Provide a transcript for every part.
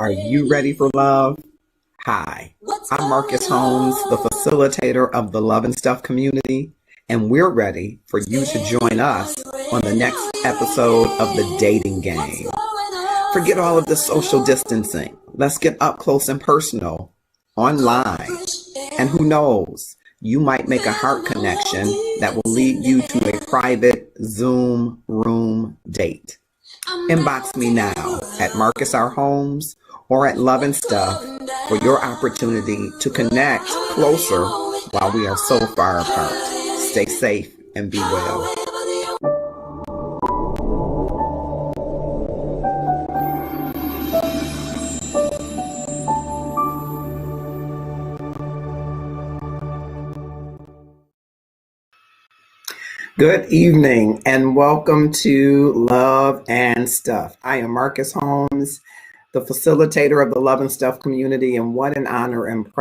Are you ready for love? Hi, I'm Marcus Holmes, the facilitator of the Love and Stuff community, and we're ready for you to join us on the next episode of the dating game. Forget all of the social distancing. Let's get up close and personal online. And who knows, you might make a heart connection that will lead you to a private Zoom room date. Inbox me now at Marcus R. Holmes or at Love and Stuff for your opportunity to connect closer while we are so far apart. Stay safe and be well. Good evening and welcome to Love and Stuff. I am Marcus Holmes, the facilitator of the Love and Stuff community, and what an honor and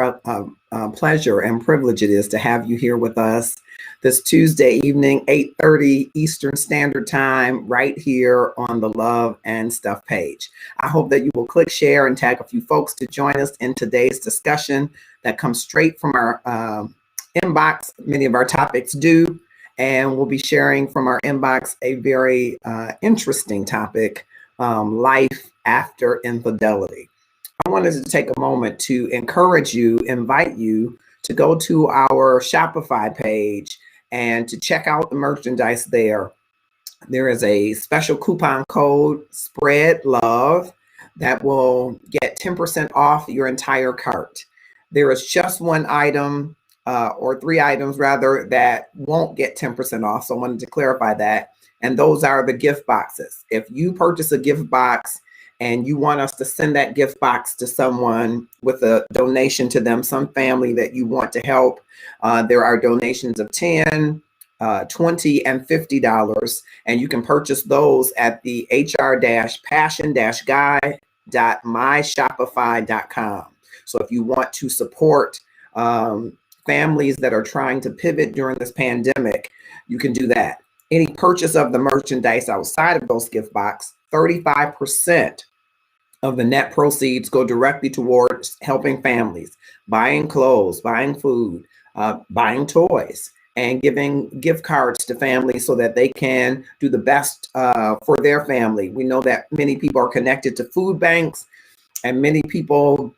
pleasure and privilege it is to have you here with us this Tuesday evening, 8:30 Eastern Standard Time, right here on the Love and Stuff page. I hope that you will click share and tag a few folks to join us in today's discussion that comes straight from our inbox. Many of our topics do. And we'll be sharing from our inbox a very interesting topic, life after infidelity. I wanted to take a moment to encourage you, invite you to go to our Shopify page and to check out the merchandise there. There is a special coupon code, Spread Love, that will get 10% off your entire cart. There is just one item or three items rather that won't get 10% off. So I wanted to clarify that. And those are the gift boxes. If you purchase a gift box and you want us to send that gift box to someone with a donation to them, some family that you want to help, there are donations of $10, $20, and $50. And you can purchase those at the hr-passion-guy.myshopify.com. So if you want to support families that are trying to pivot during this pandemic, you can do that. Any purchase of the merchandise outside of those gift box, 35% of the net proceeds go directly towards helping families, buying clothes, buying food, buying toys, and giving gift cards to families so that they can do the best for their family. We know that many people are connected to food banks, and many people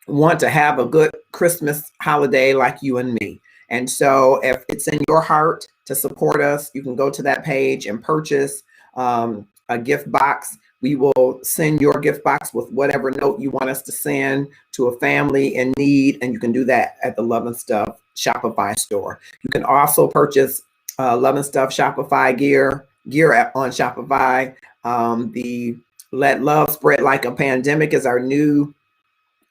want to have a good Christmas holiday like you and me. And so if it's in your heart to support us, you can go to that page and purchase a gift box. We will send your gift box with whatever note you want us to send to a family in need. And you can do that at the Love and Stuff Shopify store. You can also purchase Love and Stuff Shopify gear on Shopify. The Let Love Spread Like a Pandemic is our new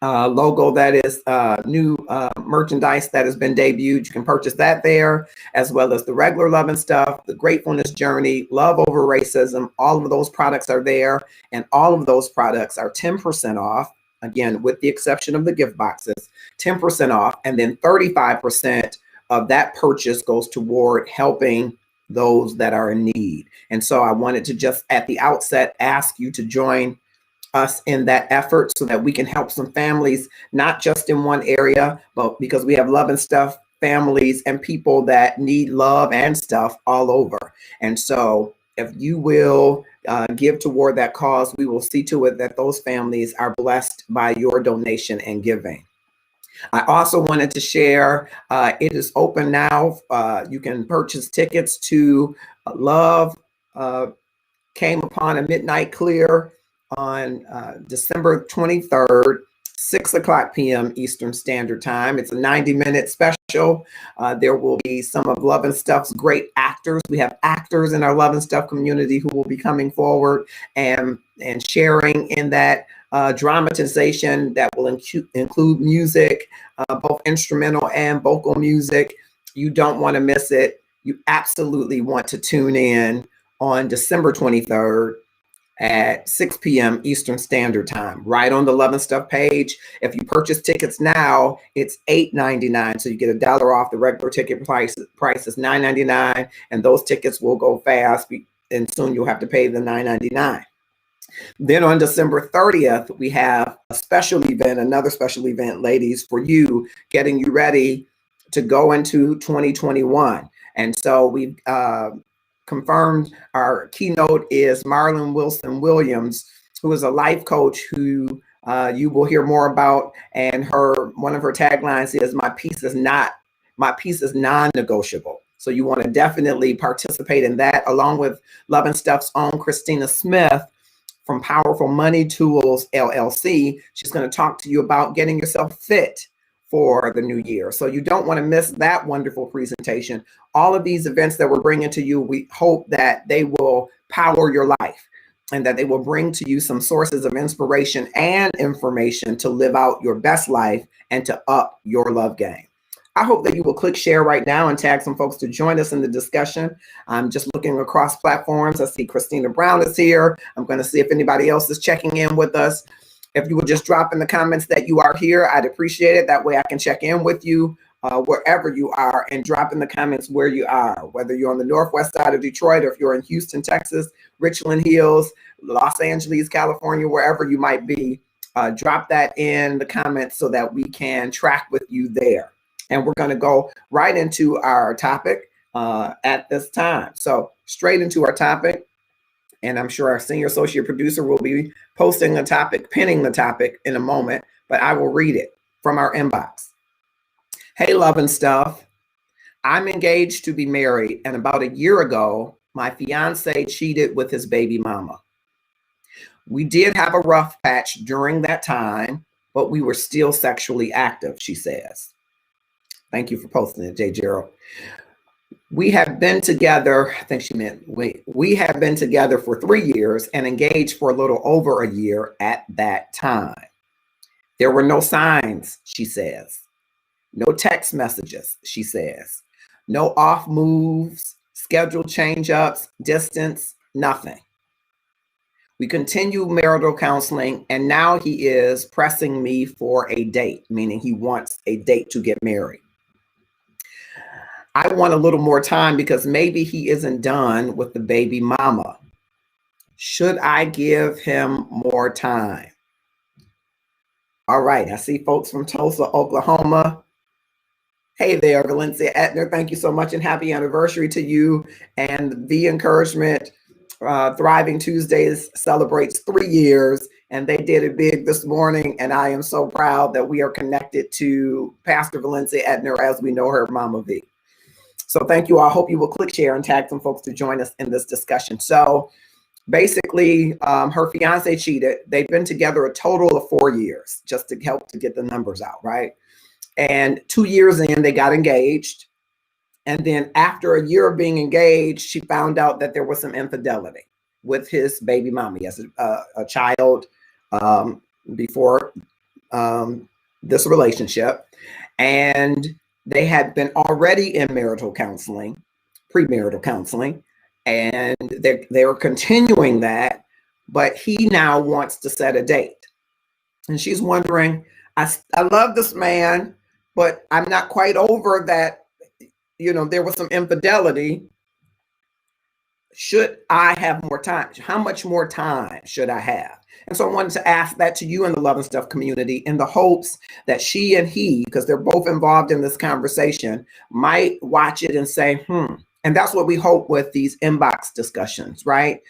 logo, that is new merchandise that has been debuted. You can purchase that there, as well as the regular Love and Stuff, the Gratefulness Journey, Love Over Racism. All of those products are there, and all of those products are 10% off, again, with the exception of the gift boxes, 10% off, and then 35% of that purchase goes toward helping those that are in need. And so I wanted to just at the outset ask you to join us in that effort so that we can help some families, not just in one area, but because we have Love and Stuff families and people that need love and stuff all over. And so if you will give toward that cause, we will see to it that those families are blessed by your donation and giving. I also wanted to share, it is open now. You can purchase tickets to Love Came Upon a Midnight Clear on December 23rd, 6:00 p.m. Eastern Standard Time. It's a 90-minute special. There will be some of Love and Stuff's great actors. We have actors in our Love and Stuff community who will be coming forward and sharing in that dramatization that will include music, both instrumental and vocal music. You don't want to miss it. You absolutely want to tune in on December 23rd at 6 p.m. Eastern Standard Time, right on the Love and Stuff page. If you purchase tickets now, it's $8.99, so you get $1 off. The regular ticket price is $9.99, and those tickets will go fast, and soon you'll have to pay the $9.99. Then on December 30th, we have a special event, another special event, ladies, for you, getting you ready to go into 2021. And so we've confirmed our keynote is Marlon Wilson Williams, who is a life coach who you will hear more about. And one of her taglines is my peace is non-negotiable. So you want to definitely participate in that, along with Love and Stuff's own Christina Smith from Powerful Money Tools LLC. She's going to talk to you about getting yourself fit for the new year. So you don't want to miss that wonderful presentation. All of these events that we're bringing to you, we hope that they will power your life and that they will bring to you some sources of inspiration and information to live out your best life and to up your love game. I hope that you will click share right now and tag some folks to join us in the discussion. I'm just looking across platforms. I see Christina Brown is here. I'm going to see if anybody else is checking in with us. If you would just drop in the comments that you are here, I'd appreciate it. That way I can check in with you wherever you are, and drop in the comments where you are, whether you're on the northwest side of Detroit or if you're in Houston, Texas, Richland Hills, Los Angeles, California, wherever you might be. Drop that in the comments so that we can track with you there. And we're going to go right into our topic at this time. So straight into our topic. And I'm sure our senior associate producer will be posting the topic, pinning the topic in a moment, but I will read it from our inbox. Hey, Love and Stuff. I'm engaged to be married, and about a year ago, my fiance cheated with his baby mama. We did have a rough patch during that time, but we were still sexually active, she says. Thank you for posting it, J. Gerald. We have been together, I think she meant, we have been together for 3 years and engaged for a little over a year at that time. There were no signs, she says. No text messages, she says. No off moves, schedule change-ups, distance, nothing. We continue marital counseling, and now he is pressing me for a date, meaning he wants a date to get married. I want a little more time because maybe he isn't done with the baby mama. Should I give him more time? All right, I see folks from Tulsa, Oklahoma. Hey there, Valencia Etner. Thank you so much, and happy anniversary to you. And the encouragement, Thriving Tuesdays celebrates 3 years, and they did it big this morning. And I am so proud that we are connected to Pastor Valencia Etner as we know her, Mama V. So thank you all. I hope you will click share and tag some folks to join us in this discussion. So basically, her fiance cheated. They've been together a total of 4 years, just to help to get the numbers out, right? And 2 years in, they got engaged. And then after a year of being engaged, she found out that there was some infidelity with his baby mama. He has a child before this relationship. And they had been already in marital counseling, premarital counseling, and they were continuing that, but he now wants to set a date. And she's wondering, I love this man, but I'm not quite over that, there was some infidelity. Should I have more time? How much more time should I have? And so I wanted to ask that to you in the Love and Stuff community, in the hopes that she and he, because they're both involved in this conversation, might watch it and say, And that's what we hope with these inbox discussions, right?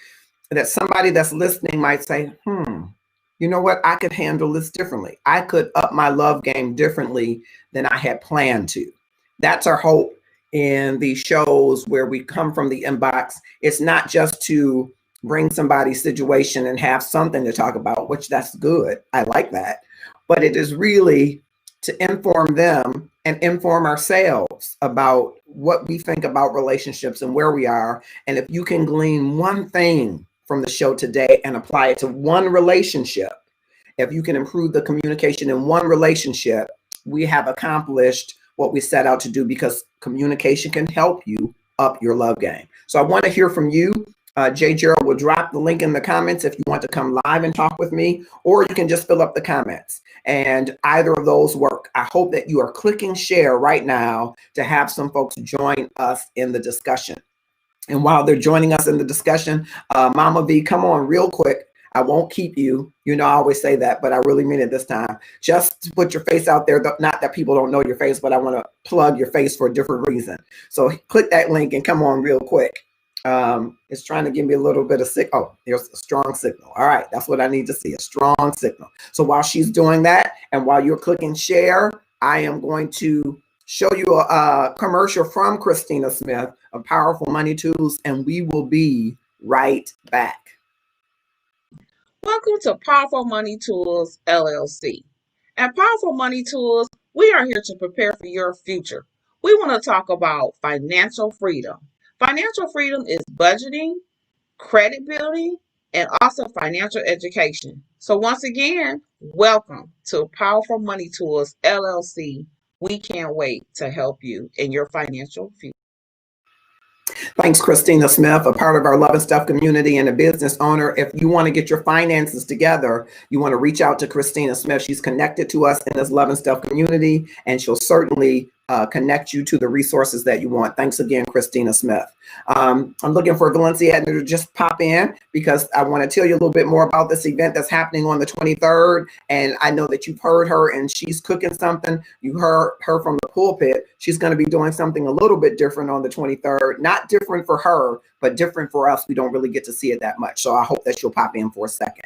That somebody that's listening might say, you know what? I could handle this differently. I could up my love game differently than I had planned to. That's our hope in these shows where we come from the inbox. It's not just to bring somebody's situation and have something to talk about, which that's good. I like that. But it is really to inform them and inform ourselves about what we think about relationships and where we are. And if you can glean one thing from the show today and apply it to one relationship, if you can improve the communication in one relationship, we have accomplished what we set out to do, because communication can help you up your love game. So I want to hear from you. J. Gerald will drop the link in the comments if you want to come live and talk with me, or you can just fill up the comments, and either of those work. I hope that you are clicking share right now to have some folks join us in the discussion. And while they're joining us in the discussion, Mama V, come on real quick. I won't keep you. You know, I always say that, but I really mean it this time. Just to put your face out there. Not that people don't know your face, but I want to plug your face for a different reason. So click that link and come on real quick. It's trying to give me a little bit of Oh, there's a strong signal. All right, that's what I need to see, a strong signal. So while she's doing that, and while you're clicking share, I am going to show you a commercial from Christina Smith of Powerful Money Tools, and we will be right back. Welcome to Powerful Money Tools LLC. At Powerful Money Tools, we are here to prepare for your future. We want to talk about financial freedom. Financial freedom is budgeting, credit building, and also financial education. So once again, welcome to Powerful Money Tools LLC. We can't wait to help you in your financial future. Thanks, Christina Smith, a part of our Love and Stuff community and a business owner. If you want to get your finances together, you want to reach out to Christina Smith. She's connected to us in this Love and Stuff community, and she'll certainly connect you to the resources that you want. Thanks again, Christina Smith. I'm looking for Valencia to just pop in because I want to tell you a little bit more about this event that's happening on the 23rd. And I know that you've heard her and she's cooking something. You heard her from the pulpit. She's going to be doing something a little bit different on the 23rd. Not different for her, but different for us. We don't really get to see it that much. So I hope that she'll pop in for a second.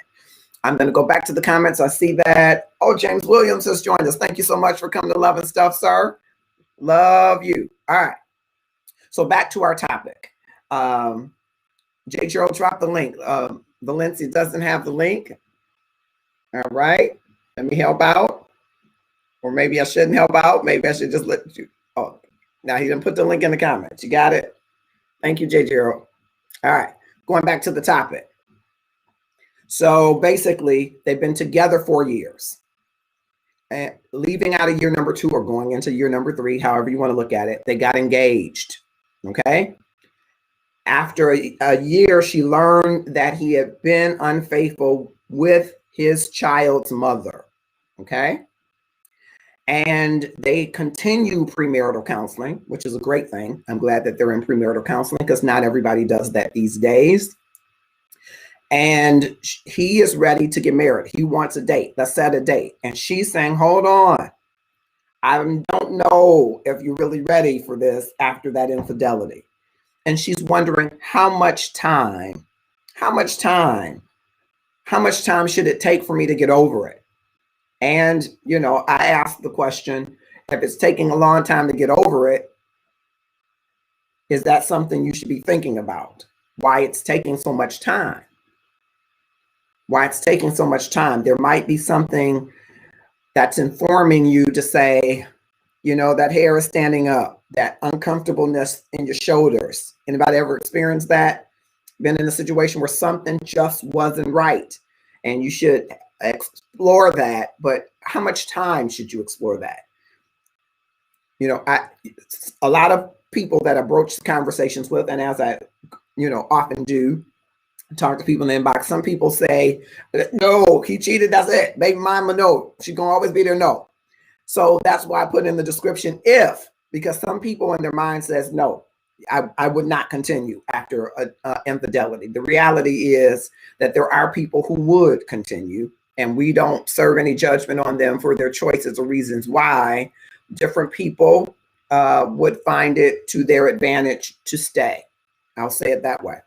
I'm going to go back to the comments. I see that. Oh, James Williams has joined us. Thank you so much for coming to Love and Stuff, sir. Love you. All right. So back to our topic. J. Gerald dropped the link. Valencia doesn't have the link. All right. Let me help out. Or maybe I shouldn't help out. Maybe I should just let you. Oh, now he didn't put the link in the comments. You got it? Thank you, J. Gerald. All right. Going back to the topic. So basically, they've been together 4 years. And leaving out of year number 2 or going into year number 3, however you want to look at it, they got engaged. Okay. After a year, she learned that he had been unfaithful with his child's mother. Okay. And they continue premarital counseling, which is a great thing. I'm glad that they're in premarital counseling because not everybody does that these days. And he is ready to get married. He wants a date. Let's set a date. And she's saying, hold on. I don't know if you're really ready for this after that infidelity. And she's wondering how much time should it take for me to get over it? And, you know, I asked the question, if it's taking a long time to get over it, is that something you should be thinking about? Why it's taking so much time? Why it's taking so much time? There might be something that's informing you to say, you know, that hair is standing up, that uncomfortableness in your shoulders. Anybody ever experienced that? Been in a situation where something just wasn't right, and you should explore that, but how much time should you explore that? You know, a lot of people that I broached conversations with, and as I, you know, often do, talk to people in the inbox, some people say, no, he cheated, that's it. Baby mama, no. She's gonna always be there, no. So that's why I put in the description if, because some people in their mind says, no, I would not continue after infidelity. The reality is that there are people who would continue, and we don't serve any judgment on them for their choices or reasons why. Different people would find it to their advantage to stay. I'll say it that way.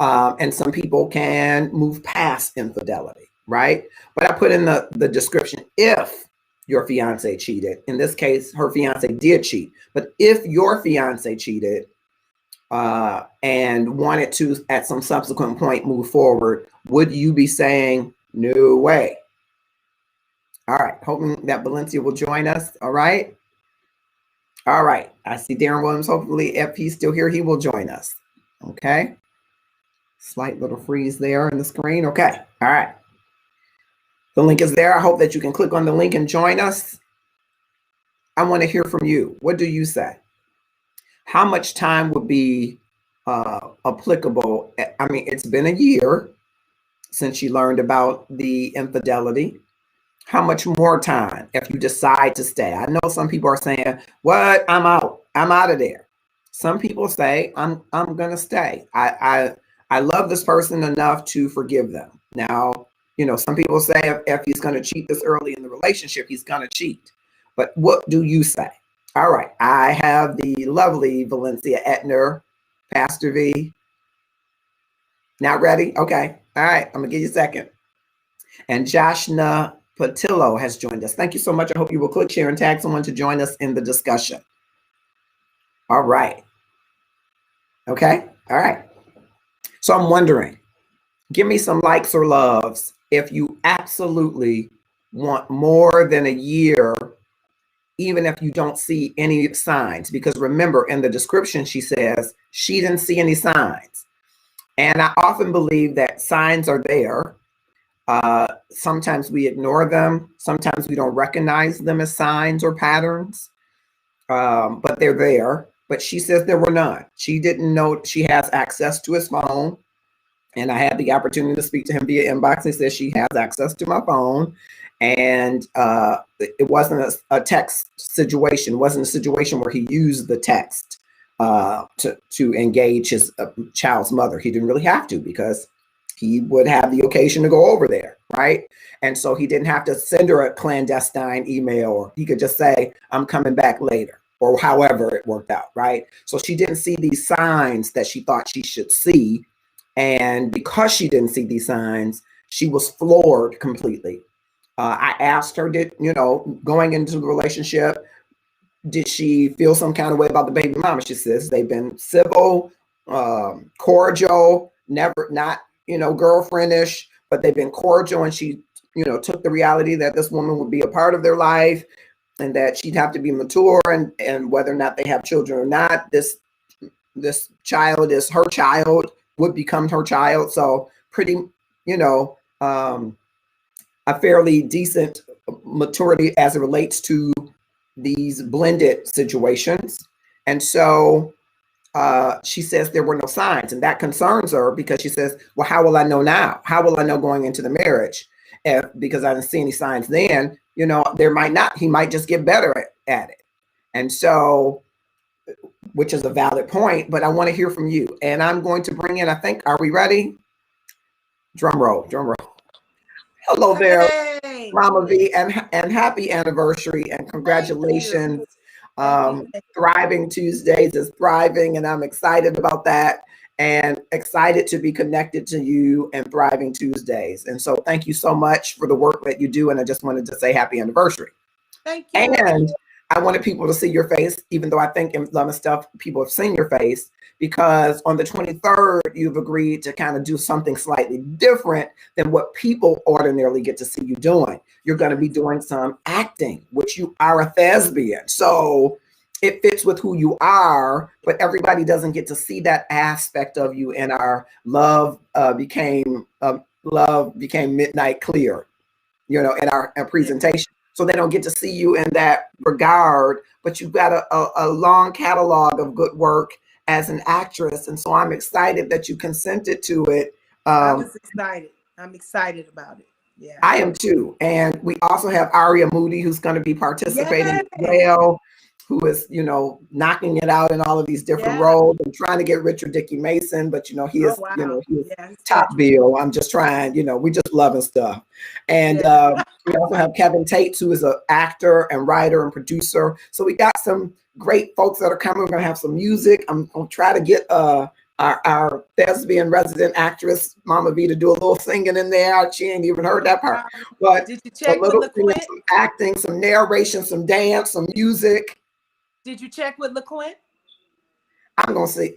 And some people can move past infidelity, right? But I put in the description, if your fiance cheated, in this case, her fiance did cheat, but if your fiance cheated and wanted to, at some subsequent point, move forward, would you be saying, no way? All right, hoping that Valencia will join us, all right? All right, I see Darren Williams. Hopefully, if he's still here, he will join us, okay? Slight little freeze there in the screen. Okay. All right. The link is there. I hope that you can click on the link and join us. I want to hear from you. What do you say? How much time would be applicable? I mean, it's been a year since you learned about the infidelity. How much more time if you decide to stay? I know some people are saying, what? I'm out. I'm out of there. Some people say, I'm going to stay. I I love this person enough to forgive them. Now, some people say if he's going to cheat this early in the relationship, he's going to cheat. But what do you say? All right. I have the lovely Valencia Etner, Pastor V. Not ready? Okay. All right. I'm going to give you a second. And Joshna Patillo has joined us. Thank you so much. I hope you will click, share, and tag someone to join us in the discussion. All right. Okay. All right. So I'm wondering, give me some likes or loves if you absolutely want more than a year, even if you don't see any signs. Because remember, in the description, she says she didn't see any signs. And I often believe that signs are there. Sometimes we ignore them. Sometimes we don't recognize them as signs or patterns, but they're there. But she says there were none. She didn't know she has access to his phone. And I had the opportunity to speak to him via inbox. He says she has access to my phone. And it wasn't a text situation. It wasn't a situation where he used the text to engage his child's mother. He didn't really have to, because he would have the occasion to go over there, right? And so he didn't have to send her a clandestine email, or he could just say, I'm coming back later, or however it worked out, right? So she didn't see these signs that she thought she should see. And because she didn't see these signs, she was floored completely. I asked her, going into the relationship, did she feel some kind of way about the baby mama? She says they've been civil, cordial, never, not, girlfriendish, but they've been cordial. And she, took the reality that this woman would be a part of their life, and that she'd have to be mature, and whether or not they have children or not, this child is her child, would become her child. So pretty, a fairly decent maturity as it relates to these blended situations. And so she says there were no signs, and that concerns her, because she says, well, how will I know now? How will I know going into the marriage? Because I didn't see any signs then, he might just get better at it. And so, which is a valid point, but I want to hear from you. And I'm going to bring in, are we ready? Drum roll. Hello there, hey, Mama V, and happy anniversary, and congratulations. Thriving Tuesdays is thriving, and I'm excited about that, and excited to be connected to you and Thriving Tuesdays. And so thank you so much for the work that you do. And I just wanted to say happy anniversary. Thank you. And I wanted people to see your face, even though I think in Love and Stuff, people have seen your face, because on the 23rd, you've agreed to kind of do something slightly different than what people ordinarily get to see you doing. You're going to be doing some acting, which you are a thespian. So it fits with who you are, but everybody doesn't get to see that aspect of you in our Love Became Midnight Clear, in our presentation. So they don't get to see you in that regard, but you've got a long catalog of good work as an actress. And so I'm excited that you consented to it. I was excited. I'm excited about it. Yeah, I am too. And we also have Aria Moody, who's going to be participating as well, who is, knocking it out in all of these different roles. I'm trying to get Richard Dickey Mason, but he is, he is top bill. I'm just trying, we just love and stuff. And we also have Kevin Tate, who is an actor and writer and producer. So we got some great folks that are coming. We're going to have some music. I'm going to try to get our thespian resident actress, Mama V, to do a little singing in there. She ain't even heard that part. But did you check a little with LaQuint? some acting, some narration, some dance, some music. Did you check with LaQuint? I'm going to say,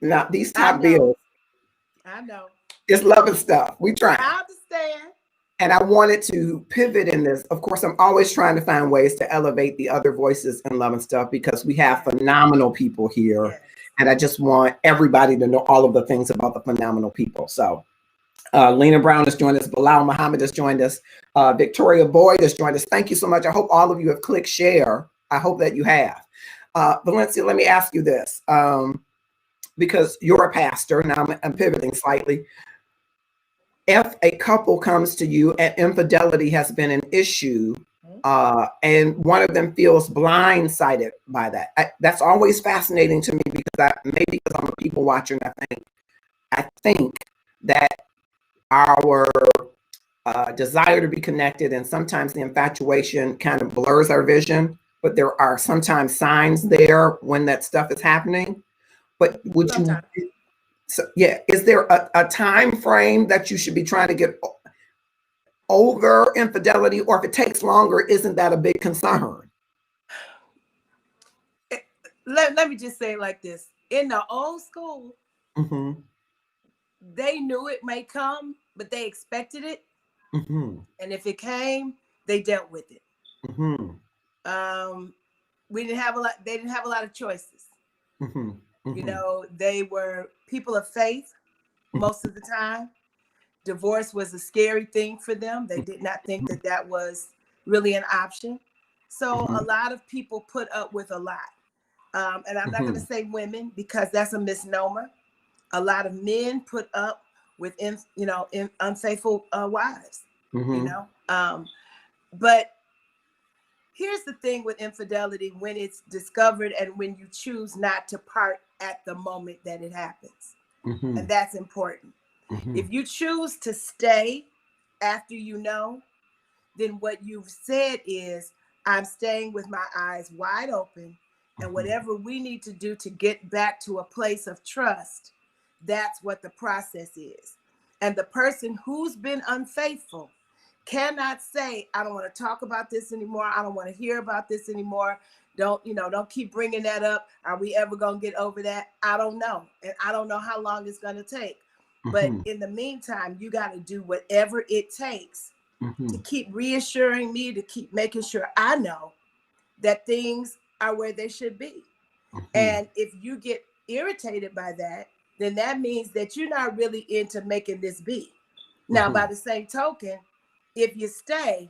now these top bills. I know. It's Love and Stuff. We try. I understand. And I wanted to pivot in this. Of course, I'm always trying to find ways to elevate the other voices in Love and Stuff, because we have phenomenal people here. Yes. And I just want everybody to know all of the things about the phenomenal people. So Lena Brown has joined us. Bilal Muhammad has joined us. Victoria Boyd has joined us. Thank you so much. I hope all of you have clicked share. I hope that you have. Valencia, let me ask you this, because you're a pastor. Now I'm pivoting slightly. If a couple comes to you and infidelity has been an issue, and one of them feels blindsided by that, that's always fascinating to me, because maybe because I'm a people watcher, and I think I think that our desire to be connected and sometimes the infatuation kind of blurs our vision, but there are sometimes signs there when that stuff is happening. But would you, Sometimes. so, yeah, is there a time frame that you should be trying to get over infidelity, or if it takes longer, isn't that a big concern? Let me just say it like this. In the old school, Mm-hmm. they knew it may come, but they expected it. Mm-hmm. And if it came, they dealt with it. Mm-hmm. We didn't have a lot, they didn't have a lot of choices. Mm-hmm. You Mm-hmm. know, they were people of faith most of the time. Divorce was a scary thing for them. They did not think that that was really an option. So Mm-hmm. a lot of people put up with a lot. And I'm not going to say women because that's a misnomer. A lot of men put up with, unfaithful wives, Mm-hmm. But here's the thing with infidelity: when it's discovered and when you choose not to part at the moment that it happens. Mm-hmm. And that's important. Mm-hmm. If you choose to stay after you know, then what you've said is, I'm staying with my eyes wide open. And whatever we need to do to get back to a place of trust, that's what the process is. And the person who's been unfaithful cannot say, I don't want to talk about this anymore. I don't want to hear about this anymore. Don't keep bringing that up. Are we ever going to get over that? I don't know. And I don't know how long it's going to take. But Mm-hmm. in the meantime, you got to do whatever it takes Mm-hmm. to keep reassuring me, to keep making sure I know that things are where they should be. Mm-hmm. And if you get irritated by that, then that means that you're not really into making this be. Now, by the same token, if you stay,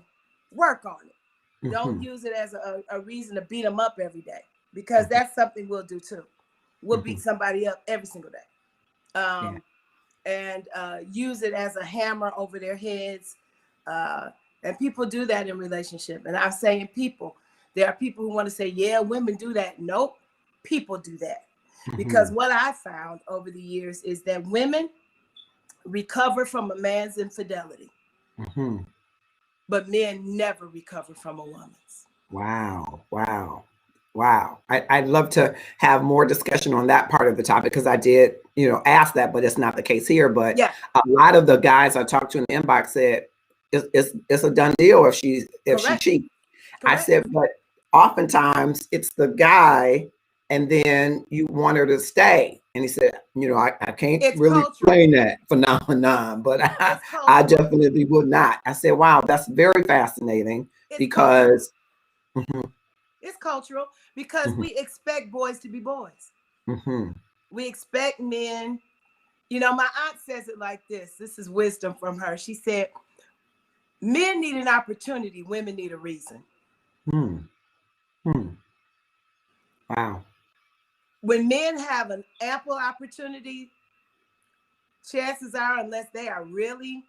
work on it. Don't use it as a reason to beat them up every day, because that's something we'll do too. We'll beat somebody up every single day. Yeah. And use it as a hammer over their heads. And people do that in relationship. And I'm saying people. There are people who want to say, yeah, women do that. Nope, people do that. Because what I found over the years is that women recover from a man's infidelity, Mm-hmm. but men never recover from a woman's. Wow. Wow. Wow. I'd love to have more discussion on that part of the topic, because I did, ask that, but it's not the case here. But Yeah, a lot of the guys I talked to in the inbox said it's a done deal if she correct. cheats. I Correct. said, but oftentimes it's the guy, and then you want her to stay. And he said, I can't It's really cultural. explain that phenomenon, but I cultural. definitely would not. I said, wow, that's very fascinating, It's because Mhm, It's cultural because mhm, we expect boys to be boys. mhm, We expect men. My aunt says it like this. This is wisdom from her. She said, men need an opportunity, women need a reason. hmm, hmm. Wow. When men have an ample opportunity, chances are, unless they are really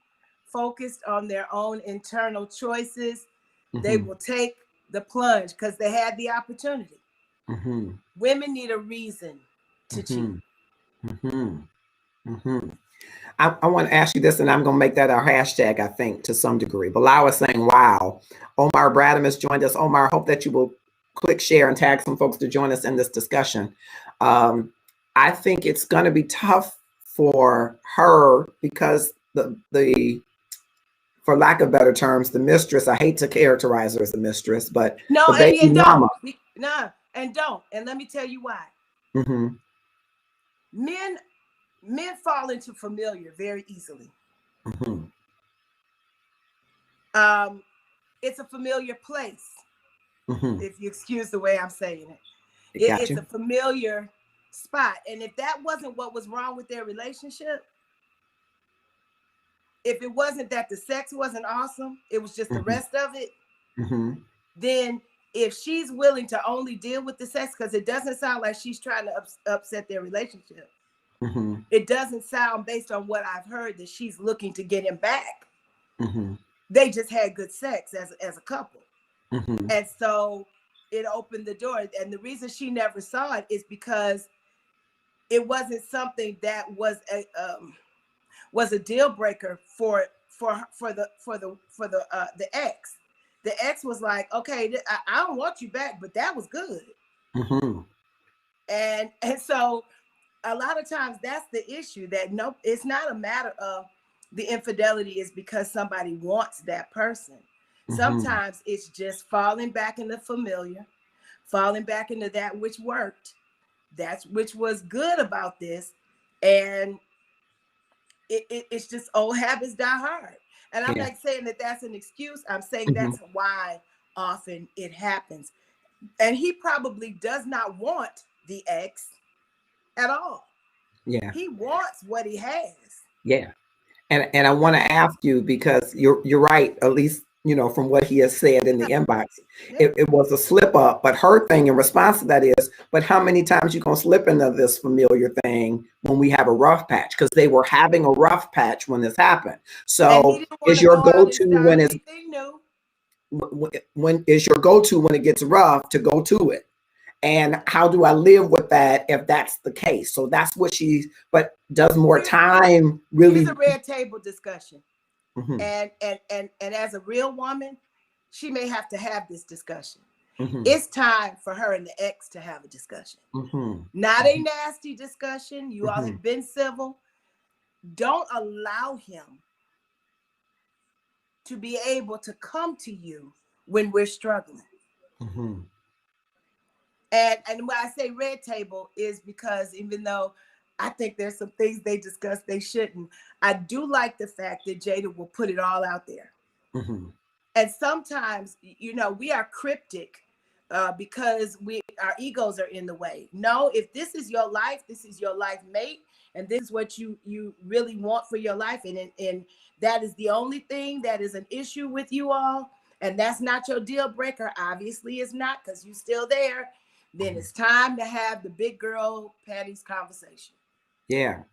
focused on their own internal choices, they Mhm, will take the plunge because they had the opportunity. mhm, Women need a reason to cheat. mhm, mhm, mhm. I want to ask you this, and I'm going to make that our hashtag, I think, to some degree. Bilal is saying, wow. Omar Bradham has joined us. Omar, I hope that you will click share and tag some folks to join us in this discussion. I think it's going to be tough for her because the for lack of better terms, the mistress, I hate to characterize her as a mistress, but No, the and, baby and don't. mama. No, and don't. And let me tell you why. Mm-hmm. Men fall into familiar very easily. Mm-hmm. It's a familiar place, Mm-hmm. if you excuse the way I'm saying it. Got It's you. a familiar spot. And if that wasn't what was wrong with their relationship, if it wasn't that the sex wasn't awesome, it was just the Mm-hmm. rest of it, Mm-hmm. then if she's willing to only deal with the sex, because it doesn't sound like she's trying to upset their relationship. Mm-hmm. It doesn't sound, based on what I've heard, that she's looking to get him back. Mm-hmm. They just had good sex as a couple. Mm-hmm. And so it opened the door. And the reason she never saw it is because it wasn't something that was a deal breaker for the ex. The ex was like, okay, I don't want you back, but that was good. Mm-hmm. And so a lot of times that's the issue, that no, it's not a matter of the infidelity is because somebody wants that person. Mm-hmm. Sometimes it's just falling back into familiar, falling back into that which worked, that's which was good about this. And it's just old habits die hard. And I'm Yeah. not saying that that's an excuse. I'm saying Mm-hmm. that's why often it happens. And he probably does not want the ex at all. Yeah. He wants what he has. Yeah. And I want to ask you, because you're right, at least, from what he has said in the inbox, Yeah. it was a slip up. But her thing in response to that is, but how many times you gonna slip into this familiar thing when we have a rough patch? Because they were having a rough patch when this happened. And he So didn't want is to your go out and go-to start anything new. when is your go-to when it gets rough to go to it? And how do I live with that if that's the case? So that's what but does more Here's, time here's really? a red table discussion. Mhm, And as a real woman, she may have to have this discussion. mhm, It's time for her and the ex to have a discussion. mhm, Not a nasty discussion. You all mhm, have been civil. Don't allow him to be able to come to you when we're struggling. mhm. And when I say red table is because even though I think there's some things they discuss they shouldn't, I do like the fact that Jada will put it all out there. Mhm. And sometimes, we are cryptic because our egos are in the way. No, if this is your life, this is your life mate, and this is what you really want for your life, and that is the only thing that is an issue with you all, and that's not your deal breaker. Obviously, it's not, because you're still there. Then it's time to have the big girl Patty's conversation. Yeah.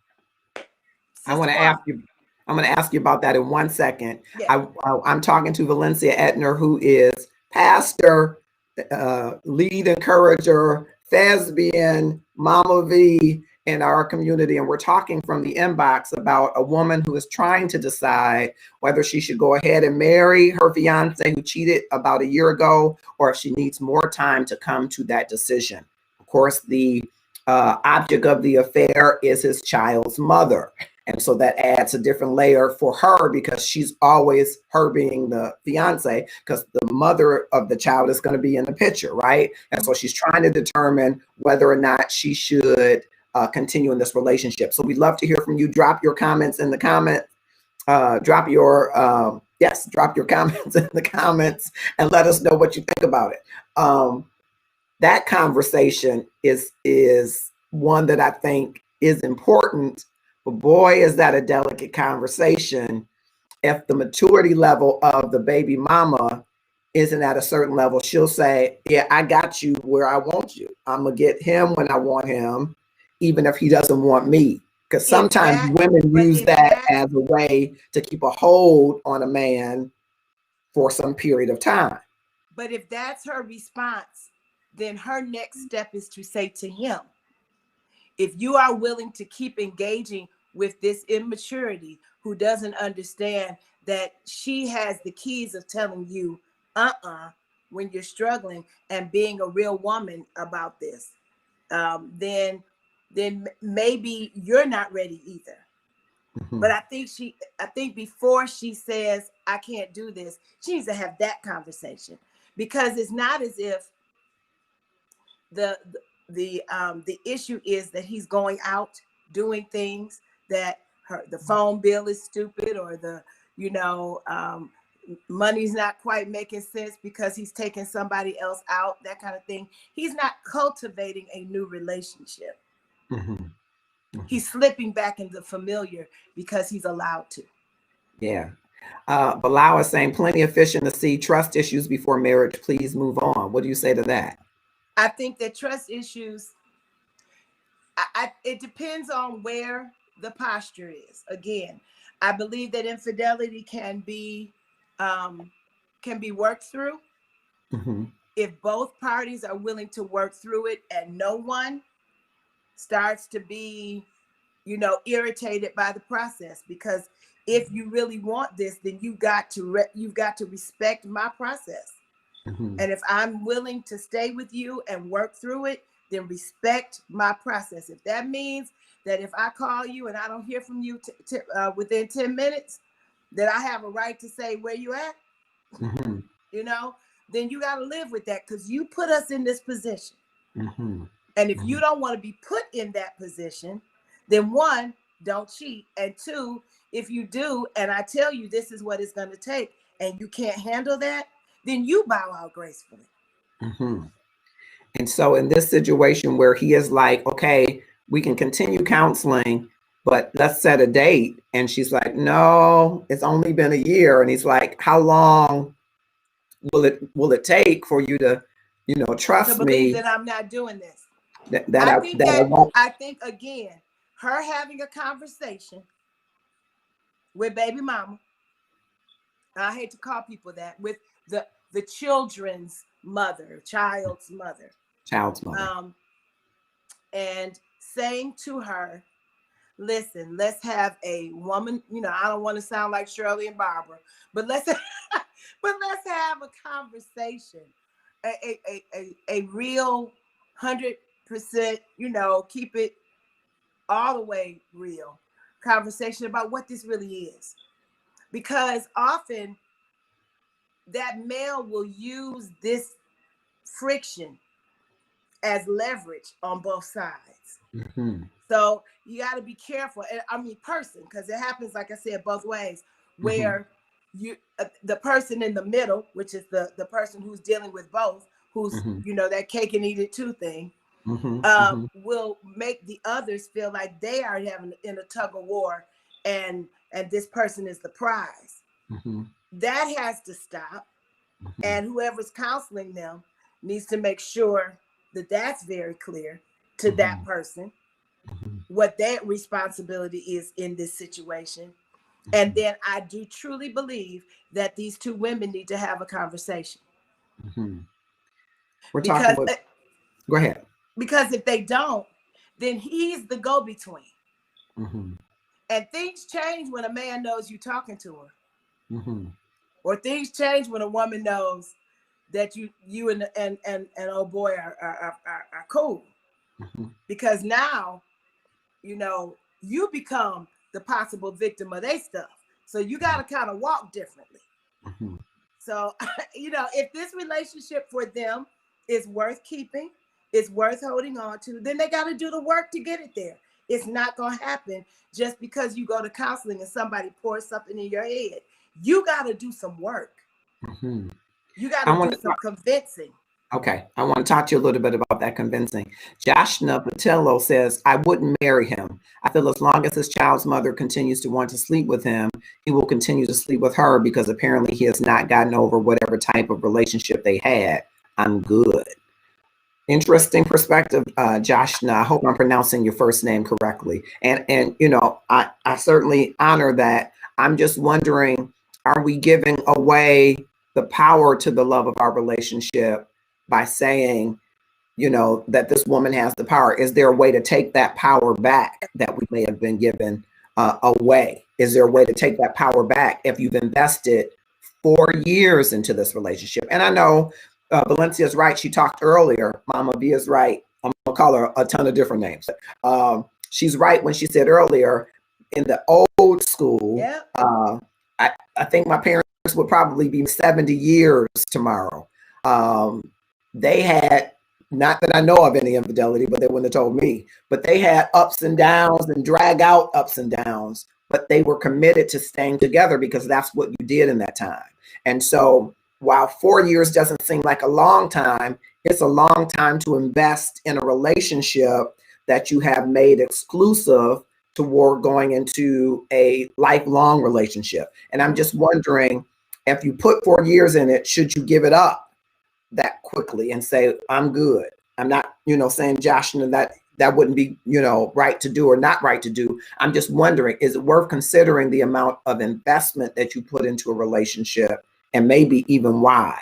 I want Sister to ask Barbara. you. I'm going to ask you about that in 1 second. Yeah. I'm talking to Valencia Etner, who is pastor, lead encourager, thespian, Mama V in our community, and we're talking from the inbox about a woman who is trying to decide whether she should go ahead and marry her fiance who cheated about a year ago, or if she needs more time to come to that decision. Of course, the object of the affair is his child's mother. And so that adds a different layer for her, because she's always, her being the fiance, because the mother of the child is going to be in the picture, right? And so she's trying to determine whether or not she should continue in this relationship. So we'd love to hear from you. Drop your comments in the comments. Drop your comments in the comments and let us know what you think about it. That conversation is one that I think is important, but boy, is that a delicate conversation if the maturity level of the baby mama isn't at a certain level. She'll say, yeah, I got you where I want you. I'm gonna get him when I want him, even if he doesn't want me. Because If sometimes that, women but use if that that's as a way to keep a hold on a man for some period of time. But if that's her response, then her next step is to say to him, if you are willing to keep engaging with this immaturity who doesn't understand that she has the keys of telling you, when you're struggling, and being a real woman about this, then maybe you're not ready either. Mhm. But I think before she says, I can't do this, she needs to have that conversation, because it's not as if the issue is that he's going out doing things that the phone bill is stupid, or money's not quite making sense because he's taking somebody else out, that kind of thing. He's not cultivating a new relationship. Mhm. He's slipping back into familiar because he's allowed to. Yeah. Bilal is saying plenty of fish in the sea, trust issues before marriage. Please move on. What do you say to that? I think that trust issues, it depends on where the posture is. Again, I believe that infidelity can be worked through Mm-hmm. if both parties are willing to work through it, and no one starts to be, irritated by the process. Because if you really want this, then you've got to respect my process. Mm-hmm. And if I'm willing to stay with you and work through it, then respect my process. If that means that if I call you and I don't hear from you within 10 minutes, that I have a right to say where you at, Mm-hmm. Then you got to live with that, because you put us in this position. Mm-hmm. And if you don't want to be put in that position, then one, don't cheat. And two, if you do, and I tell you this is what it's going to take, and you can't handle that, then you bow out gracefully. Mm-hmm. And so in this situation where he is like, okay, we can continue counseling, but let's set a date. And she's like, no, it's only been a year. And he's like, how long will it take for you to, trust To believe me that I'm not doing this. that I think again, her having a conversation with baby mama, I hate to call people that, with the child's mother, and saying to her, listen, let's have a woman, I don't want to sound like Shirley and Barbara, but let's have a conversation, a real 100%, keep it all the way real conversation about what this really is. Because often that male will use this friction as leverage on both sides. Mm-hmm. So you got to be careful. And I mean, because it happens, like I said, both ways, where the person in the middle, which is the person who's dealing with both, who's, that cake and eat it too thing, will make the others feel like they are having in a tug of war, and this person is the prize. That has to stop. And whoever's counseling them needs to make sure that that's very clear to that person, what their responsibility is in this situation. And then I do truly believe that these two women need to have a conversation. We're talking about, go ahead. Because if they don't, then he's the go-between. And things change when a man knows you're talking to her. Or things change when a woman knows that you and old boy are cool. Because now, you become the possible victim of their stuff. So you got to kind of walk differently. So, if this relationship for them is worth keeping, it's worth holding on to, then they got to do the work to get it there. It's not going to happen just because you go to counseling and somebody pours something in your head. You got to do some work. You got to do some convincing. Okay, I want to talk to you a little bit about that convincing. Joshna Patello says, I wouldn't marry him. I feel as long as his child's mother continues to want to sleep with him, he will continue to sleep with her because apparently he has not gotten over whatever type of relationship they had. I'm good. Interesting perspective, Joshna. I hope I'm pronouncing your first name correctly. And I certainly honor that. I'm just wondering, are we giving away the power to the love of our relationship by saying, that this woman has the power? Is there a way to take that power back that we may have been given away? Is there a way to take that power back if you've invested 4 years into this relationship? And I know Valencia's right. She talked earlier. Mama B is right. I'm going to call her a ton of different names. She's right when she said earlier, in the old school, I think my parents would probably be 70 years tomorrow. They had, not that I know of any infidelity, but they wouldn't have told me, but they had ups and downs and drag out ups and downs, but they were committed to staying together because that's what you did in that time. And so while 4 years doesn't seem like a long time, it's a long time to invest in a relationship that you have made exclusive toward going into a lifelong relationship. And I'm just wondering, if you put 4 years in it, should you give it up that quickly and say, I'm good? I'm not, saying Joshua that wouldn't be, right to do or not right to do. I'm just wondering, is it worth considering the amount of investment that you put into a relationship, and maybe even why?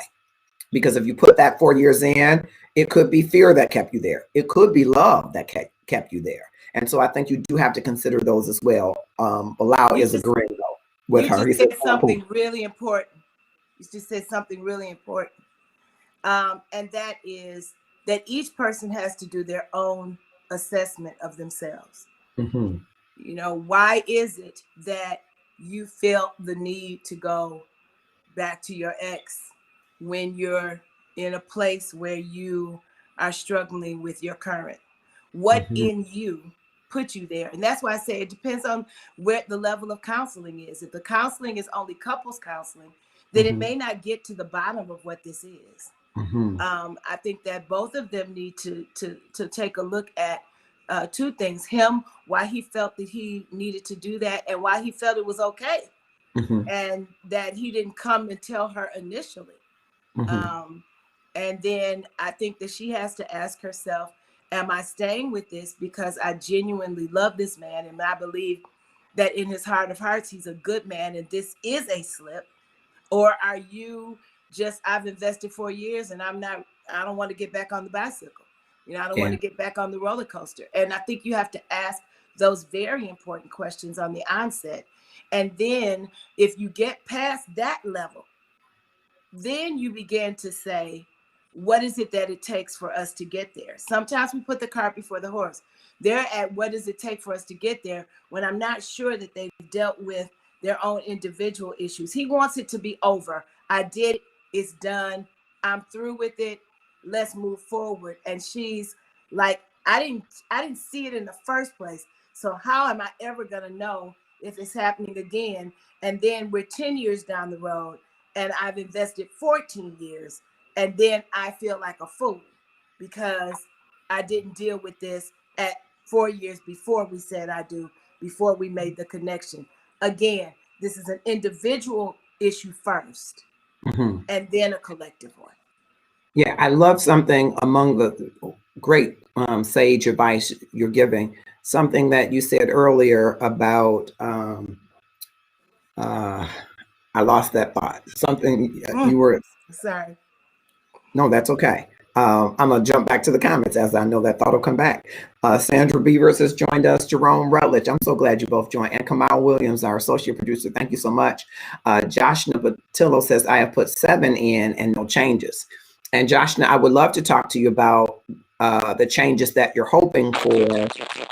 Because if you put that 4 years in, it could be fear that kept you there. It could be love that kept you there. And so I think you do have to consider those as well. Bilal is agreeing though with You her. just He said said something really important. You just said something really important. And that is that each person has to do their own assessment of themselves. mm-hmm. You know, why is it that you felt the need to go back to your ex when you're in a place where you are struggling with your current? What Mm-hmm. in you put you there? And that's why I say it depends on where the level of counseling is. If the counseling is only couples counseling, then it may not get to the bottom of what this is. Mm-hmm. I think that both of them need to take a look at two things: him, why he felt that he needed to do that, and why he felt it was okay, Mm-hmm. and that he didn't come and tell her initially. Mm-hmm. And then I think that she has to ask herself, am I staying with this because I genuinely love this man and I believe that in his heart of hearts he's a good man and this is a slip? Or are you just, I've invested 4 years and I don't want to get back on the bicycle. You know, I don't want to get back on the roller coaster. And I think you have to ask those very important questions on the onset. And then if you get past that level, then you begin to say, what is it that it takes for us to get there? Sometimes we put the cart before the horse. They're at what does it take for us to get there when I'm not sure that they've dealt with their own individual issues. He wants it to be over. I did it. It's done. I'm through with it. Let's move forward. And she's like, I didn't see it in the first place. So how am I ever going to know if it's happening again? And then we're 10 years down the road and I've invested 14 years. And then I feel like a fool because I didn't deal with this at 4 years before we said I do, before we made the connection. Again, this is an individual issue first, and then a collective one. Yeah, I love something among the great sage advice you're giving. Something that you said earlier about, I lost that thought. Something you were. Sorry. No, that's okay. I'm going to jump back to the comments as I know that thought will come back. Sandra Beavers has joined us. Jerome Rutledge, I'm so glad you both joined. And Kamal Williams, our associate producer, thank you so much. Josh Nabatillo says, I have put 7 in and no changes. And Josh, I would love to talk to you about the changes that you're hoping for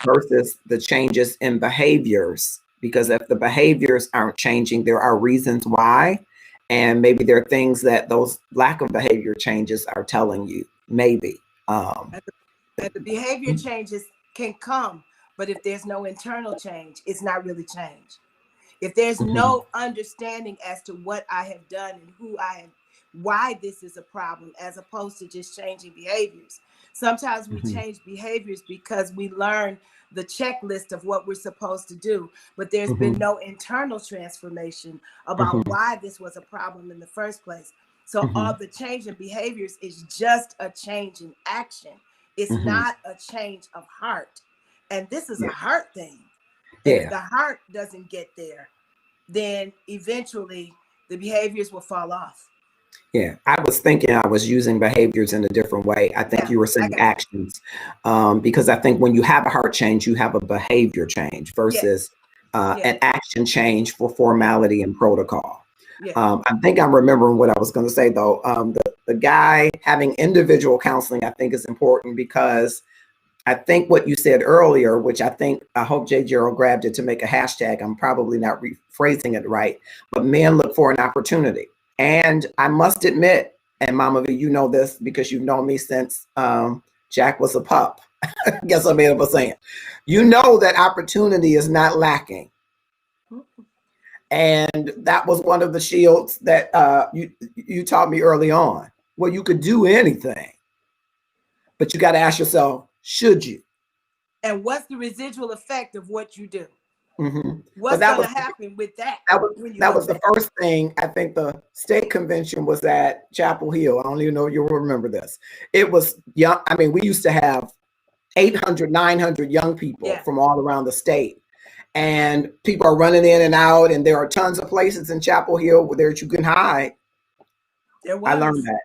versus the changes in behaviors. Because if the behaviors aren't changing, there are reasons why. And maybe there are things that those lack of behavior changes are telling you, maybe. And the behavior changes can come, but if there's no internal change, it's not really change. If there's no understanding as to what I have done and who I am, why this is a problem, as opposed to just changing behaviors. Sometimes we change behaviors because we learn the checklist of what we're supposed to do, but there's been no internal transformation about why this was a problem in the first place. So all the change in behaviors is just a change in action. It's not a change of heart. And this is a heart thing. And if the heart doesn't get there, then eventually the behaviors will fall off. Yeah, I was thinking I was using behaviors in a different way. I think you were saying actions, because I think when you have a heart change, you have a behavior change versus an action change for formality and protocol. I think I'm remembering what I was going to say, though. The guy having individual counseling, I think, is important because I think what you said earlier, which I hope J. Gerald grabbed it to make a hashtag. I'm probably not rephrasing it right, but men look for an opportunity. And I must admit, and Mama V, you know this because you've known me since Jack was a pup. I guess I made up a saying. You know that opportunity is not lacking. And that was one of the shields that you taught me early on. Well, you could do anything, but you got to ask yourself, should you? And what's the residual effect of what you do? What's going to happen with that? That was the first thing. I think the state convention was at Chapel Hill. I don't even know if you'll remember this. It was young. I mean, we used to have 800, 900 young people from all around the state. And people are running in and out. And there are tons of places in Chapel Hill where you can hide. I learned that.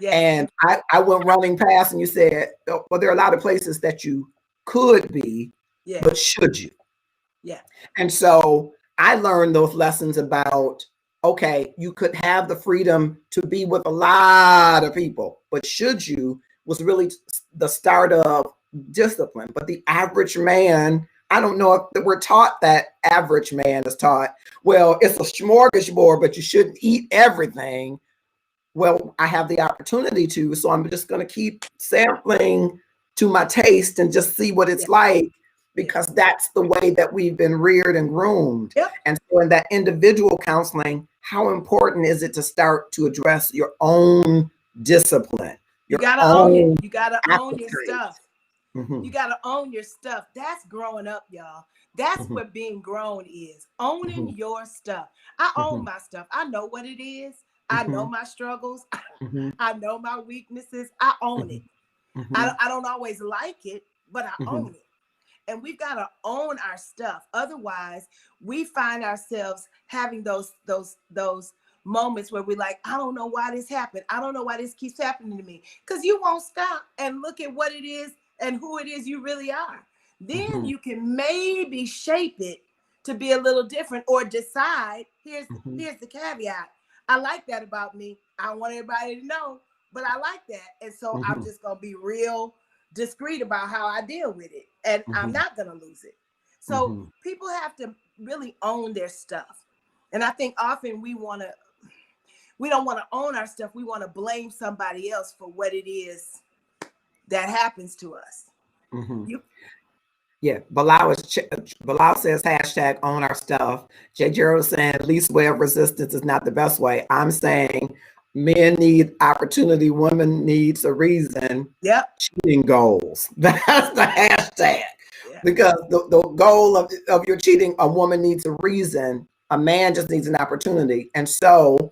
And I went running past and you said, well, there are a lot of places that you could be, Yeah. but should you? Yeah. And so I learned those lessons about, okay, you could have the freedom to be with a lot of people, but should you was really the start of discipline. But the average man, I don't know if we're taught that. Average man is taught, well, it's a smorgasbord, but you shouldn't eat everything. Well, I have the opportunity to, so I'm just going to keep sampling to my taste and just see what it's like, because that's the way that we've been reared and groomed. Yep. And so in that individual counseling, how important is it to start to address your own discipline? You gotta own it. You gotta own your stuff. Mm-hmm. You gotta own your stuff. That's growing up, y'all. That's what being grown is. Owning your stuff. I own my stuff. I know what it is. I know my struggles. I know my weaknesses. I own it. I don't always like it, but I own it. And we've got to own our stuff. Otherwise, we find ourselves having those moments where we're like, I don't know why this happened. I don't know why this keeps happening to me. Because you won't stop and look at what it is and who it is you really are. Then you can maybe shape it to be a little different, or decide, here's the caveat. I like that about me. I don't want everybody to know, but I like that. And so I'm just going to be real discreet about how I deal with it. And I'm not going to lose it. So people have to really own their stuff. And I think often we don't want to own our stuff. We want to blame somebody else for what it is that happens to us. Yeah, Bilal says hashtag own our stuff. J. Gerald saying least way of resistance is not the best way. I'm saying men need opportunity, women needs a reason. Yep. Cheating goals. That's the hashtag. Yeah. Because the goal of your cheating, a woman needs a reason. A man just needs an opportunity. And so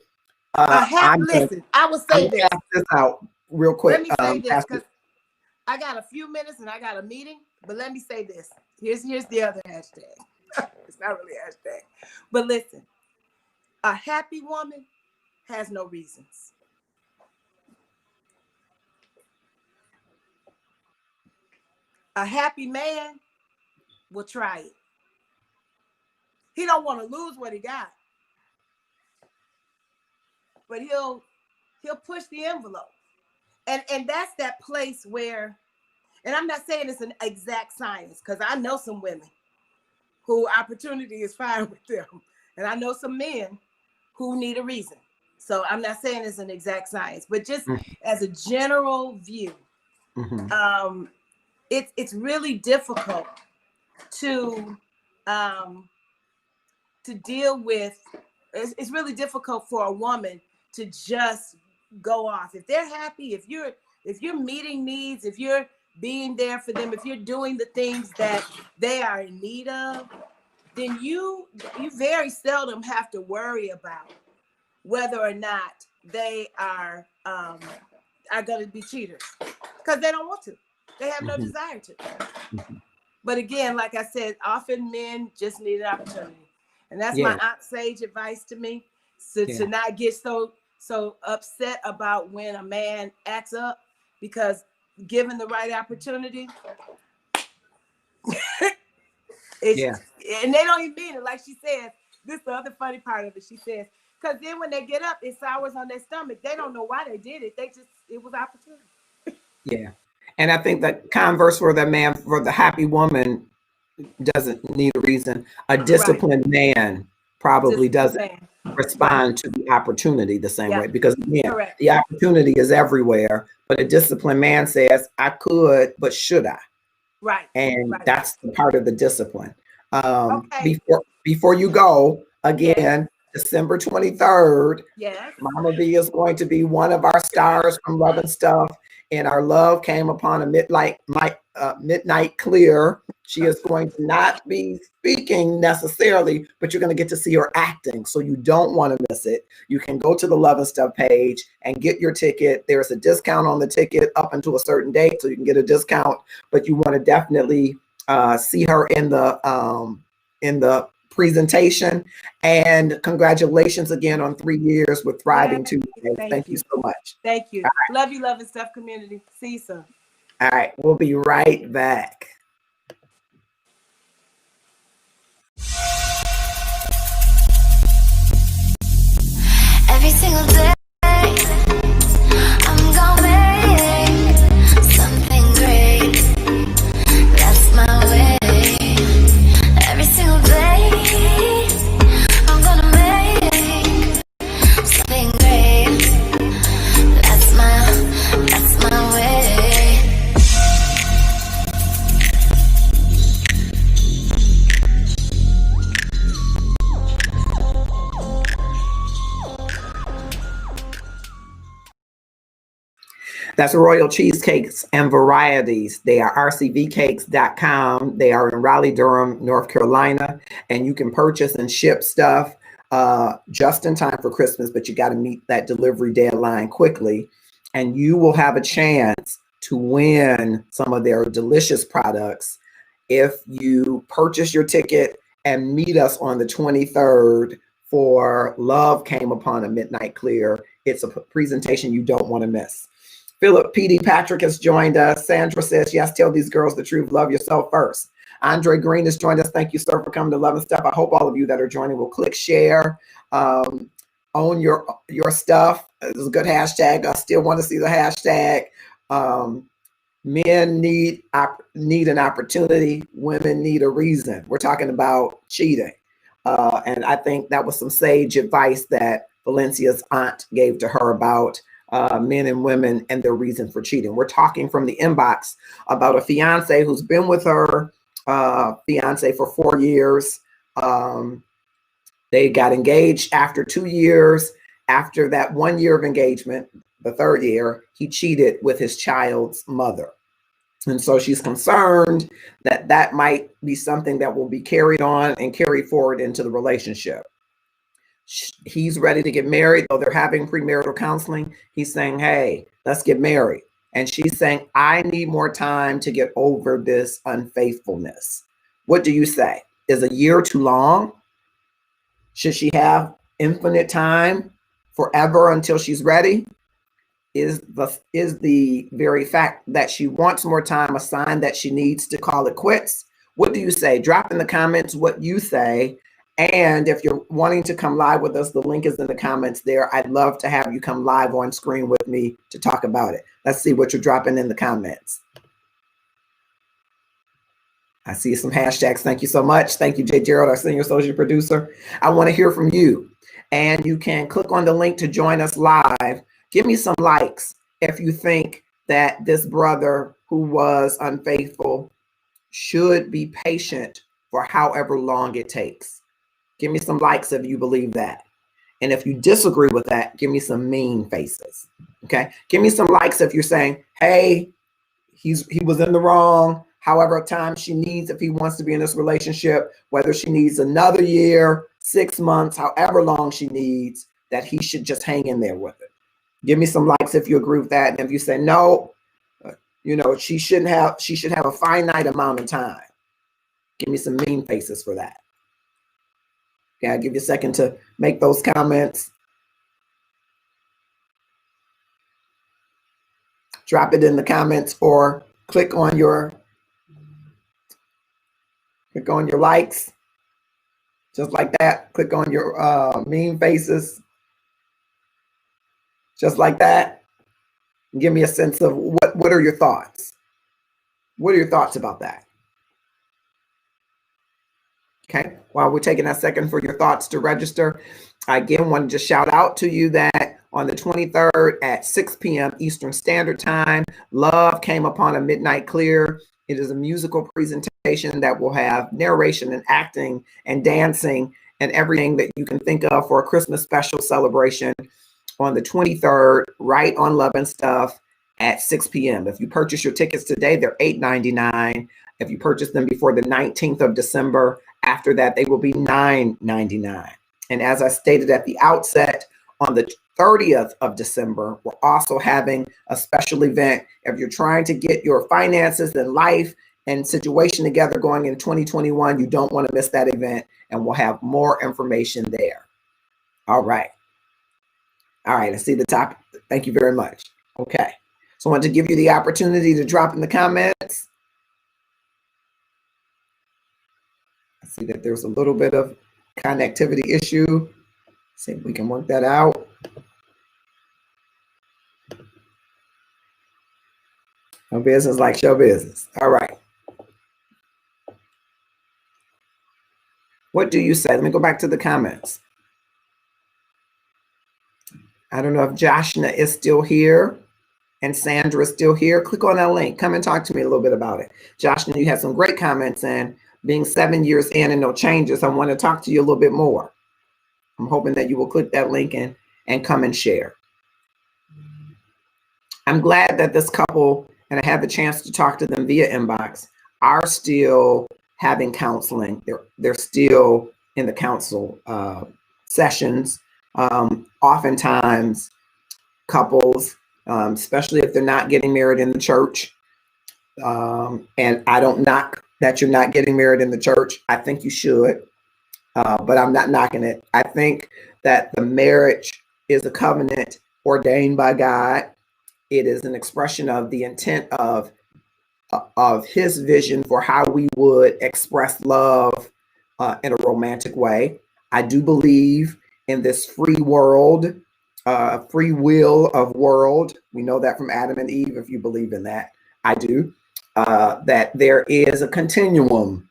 listen, I will say this. This out real quick. Let me say this, because I got a few minutes and I got a meeting, but let me say this. Here's the other hashtag. It's not really a hashtag. But listen, a happy woman has no reasons. A happy man will try it. He don't want to lose what he got, but he'll push the envelope. And that's that place where, and I'm not saying it's an exact science, because I know some women who opportunity is fine with them. And I know some men who need a reason. So I'm not saying it's an exact science, but just as a general view, it's really difficult to deal with. It's really difficult for a woman to just go off. If they're happy, if you're meeting needs, if you're being there for them, if you're doing the things that they are in need of, then you very seldom have to worry about whether or not they are going to be cheaters, because they don't want to. They have no desire to. But again, like I said, often men just need an opportunity, and that's my Aunt Sage advice to me: to not get so upset about when a man acts up, because given the right opportunity, and they don't even mean it. Like she says, this is the other funny part of it. She says, because then when they get up, it sours on their stomach. They don't know why they did it. It was opportunity. Yeah. And I think the converse for the happy woman doesn't need a reason. A disciplined man probably doesn't respond to the opportunity the same way, because again, the opportunity is everywhere, but a disciplined man says, I could, but should I? Right. And that's the part of the discipline. Before you go, again, December 23rd, Mama V is going to be one of our stars from Love and Stuff. And our love came upon a midnight clear. She is going to not be speaking necessarily, but you're going to get to see her acting. So you don't want to miss it. You can go to the Love and Stuff page and get your ticket. There's a discount on the ticket up until a certain date, so you can get a discount. But you want to definitely see her in the presentation. And congratulations again on 3 years with Thriving Tuesday. Thank you so much. Thank you. Right. Love you, Love and Stuff community. See you soon. All right, we'll be right back. Every single day, I'm gonna make something great. That's my way. Every single day, I'm gonna make something great. That's my way. That's Royal Cheesecakes and Varieties. They are rcvcakes.com. They are in Raleigh, Durham, North Carolina, and you can purchase and ship stuff just in time for Christmas, but you got to meet that delivery deadline quickly, and you will have a chance to win some of their delicious products if you purchase your ticket and meet us on the 23rd for Love Came Upon a Midnight Clear. It's a presentation you don't want to miss. Philip P.D. Patrick has joined us. Sandra says, yes, tell these girls the truth. Love yourself first. Andre Green has joined us. Thank you, sir, for coming to Love and Stuff. I hope all of you that are joining will click share, own your stuff. It's a good hashtag. I still want to see the hashtag. Men need an opportunity. Women need a reason. We're talking about cheating. And I think that was some sage advice that Valencia's aunt gave to her about men and women and their reason for cheating. We're talking from the inbox about a fiance who's been with her fiance for 4 years. They got engaged after 2 years. After that 1 year of engagement, the third year, he cheated with his child's mother. And so she's concerned that that might be something that will be carried on and carried forward into the relationship. He's ready to get married, though they're having premarital counseling. He's saying, hey, let's get married. And she's saying, I need more time to get over this unfaithfulness. What do you say? Is a year too long? Should she have infinite time forever until she's ready? Is the very fact that she wants more time a sign that she needs to call it quits? What do you say? Drop in the comments what you say. And if you're wanting to come live with us, the link is in the comments there. I'd love to have you come live on screen with me to talk about it. Let's see what you're dropping in the comments. I see some hashtags. Thank you so much. Thank you, Jay Gerald, our senior associate producer. I want to hear from you. And you can click on the link to join us live. Give me some likes if you think that this brother who was unfaithful should be patient for however long it takes. Give me some likes if you believe that. And if you disagree with that, give me some mean faces. Okay. Give me some likes if you're saying, hey, he was in the wrong. However time she needs, if he wants to be in this relationship, whether she needs another year, 6 months, however long she needs, that he should just hang in there with it. Give me some likes if you agree with that. And if you say no, she should have a finite amount of time. Give me some mean faces for that. Okay, I'll give you a second to make those comments. Drop it in the comments or click on your likes. Just like that. Click on your mean faces. Just like that. And give me a sense of what are your thoughts? What are your thoughts about that? Okay, while we're taking a second for your thoughts to register, I again wanted to shout out to you that on the 23rd at 6 p.m. Eastern Standard Time, Love Came Upon a Midnight Clear. It is a musical presentation that will have narration and acting and dancing and everything that you can think of for a Christmas special celebration on the 23rd, right on Love and Stuff at 6 p.m. If you purchase your tickets today, they're $8.99. If you purchase them before the 19th of December, after that, they will be $9.99. And as I stated at the outset, on the 30th of December, we're also having a special event. If you're trying to get your finances and life and situation together going in 2021, you don't want to miss that event, and we'll have more information there. All right. I see the top. Thank you very much. Okay. So I wanted to give you the opportunity to drop in the comments. I see that there's a little bit of connectivity issue. See if we can work that out. No business like show business. All right. What do you say? Let me go back to the comments. I don't know if Joshna is still here and Sandra is still here. Click on that link. Come and talk to me a little bit about it. Joshna, you had some great comments, and being 7 years in and no changes, I want to talk to you a little bit more. I'm hoping that you will click that link and come and share. I'm glad that this couple, and I had the chance to talk to them via inbox, are still having counseling. They're still in the counsel sessions. Oftentimes, couples, especially if they're not getting married in the church, and I don't knock that you're not getting married in the church. I think you should, but I'm not knocking it. I think that the marriage is a covenant ordained by God. It is an expression of the intent of his vision for how we would express love in a romantic way. I do believe in this free world, free will of world. We know that from Adam and Eve, if you believe in that. I do. That there is a continuum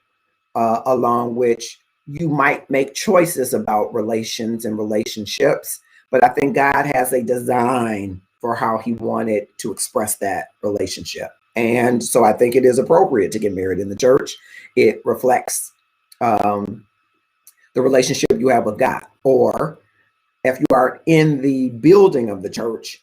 along which you might make choices about relations and relationships, but I think God has a design for how he wanted to express that relationship. And so I think it is appropriate to get married in the church. It reflects the relationship you have with God. Or if you are in the building of the church,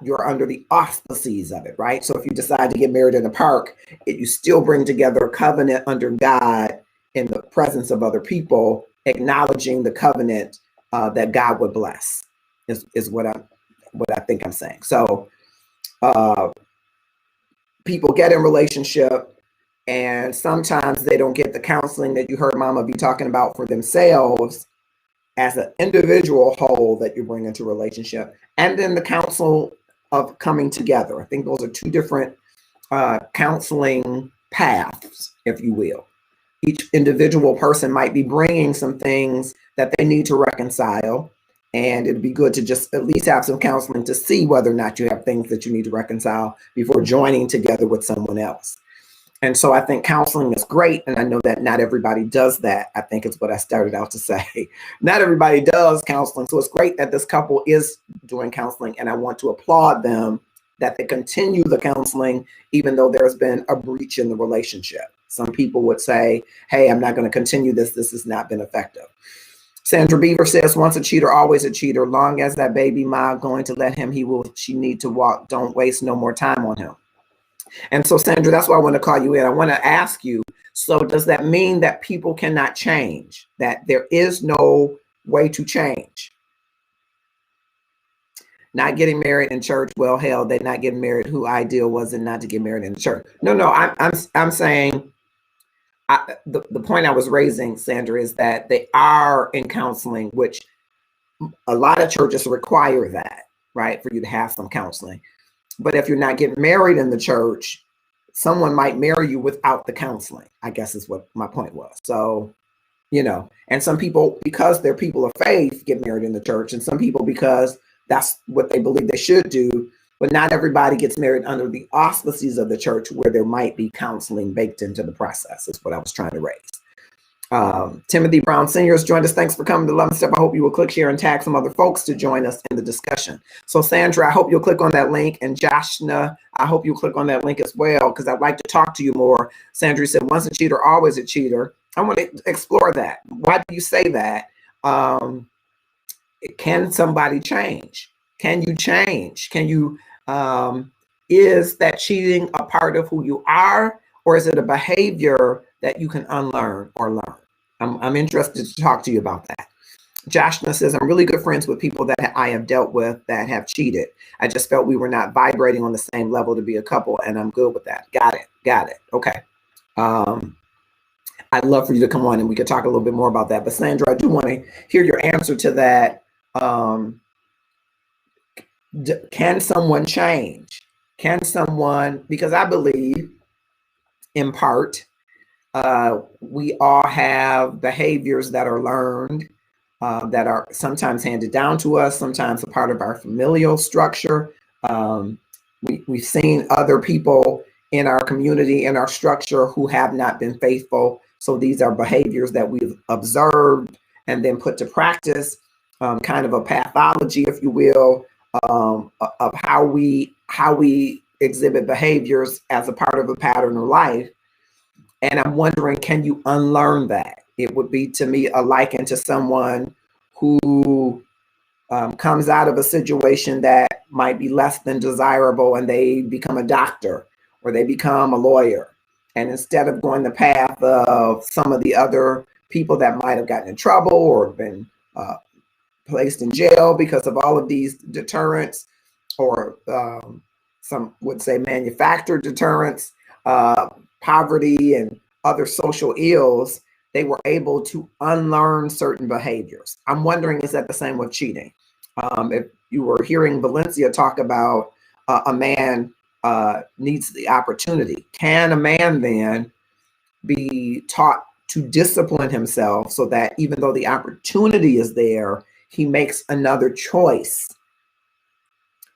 you're under the auspices of it, right? So if you decide to get married in a park, you still bring together a covenant under God in the presence of other people, acknowledging the covenant that God would bless, is what I think I'm saying. So people get in relationship, and sometimes they don't get the counseling that you heard Mama be talking about for themselves as an individual whole that you bring into relationship, and then the counsel of coming together. I think those are two different counseling paths, if you will. Each individual person might be bringing some things that they need to reconcile, and it'd be good to just at least have some counseling to see whether or not you have things that you need to reconcile before joining together with someone else. And so I think counseling is great. And I know that not everybody does that. I think it's what I started out to say. Not everybody does counseling. So it's great that this couple is doing counseling. And I want to applaud them that they continue the counseling, even though there's been a breach in the relationship. Some people would say, hey, I'm not going to continue this. This has not been effective. Sandra Beaver says, once a cheater, always a cheater. Long as that baby ma going to let him, she need to walk. Don't waste no more time on him. And so, Sandra, that's why I want to call you in. I want to ask you, so does that mean that people cannot change? That there is no way to change? Not getting married in church, well, hell, they're not getting married. Who ideal was it not to get married in the church? No, I'm saying, the point I was raising, Sandra, is that they are in counseling, which a lot of churches require that, right, for you to have some counseling. But if you're not getting married in the church, someone might marry you without the counseling, I guess is what my point was. So, and some people, because they're people of faith, get married in the church, and some people because that's what they believe they should do. But not everybody gets married under the auspices of the church, where there might be counseling baked into the process, is what I was trying to raise. Timothy Brown Sr. has joined us. Thanks for coming to Love and Step. I hope you will click, share, and tag some other folks to join us in the discussion. So Sandra, I hope you'll click on that link. And Joshna, I hope you'll click on that link as well, because I'd like to talk to you more. Sandra said, once a cheater, always a cheater. I want to explore that. Why do you say that? Can somebody change? Can you change? Can you, is that cheating a part of who you are, or is it a behavior that you can unlearn or learn? I'm interested to talk to you about that. Joshna says, I'm really good friends with people that I have dealt with that have cheated. I just felt we were not vibrating on the same level to be a couple, and I'm good with that. Got it. Okay. I'd love for you to come on and we could talk a little bit more about that. But Sandra, I do want to hear your answer to that. Can someone change? Can someone, because I believe in part, we all have behaviors that are learned, that are sometimes handed down to us, sometimes a part of our familial structure. We've seen other people in our community, in our structure, who have not been faithful. So these are behaviors that we've observed and then put to practice, kind of a pathology, if you will, of how we exhibit behaviors as a part of a pattern of life. And I'm wondering, can you unlearn that? It would be, to me, a liken to someone who comes out of a situation that might be less than desirable, and they become a doctor or they become a lawyer. And instead of going the path of some of the other people that might have gotten in trouble or been placed in jail because of all of these deterrents, or some would say manufactured deterrents, poverty and other social ills, they were able to unlearn certain behaviors. I'm wondering, is that the same with cheating? If you were hearing Valencia talk about a man needs the opportunity, can a man then be taught to discipline himself so that even though the opportunity is there, he makes another choice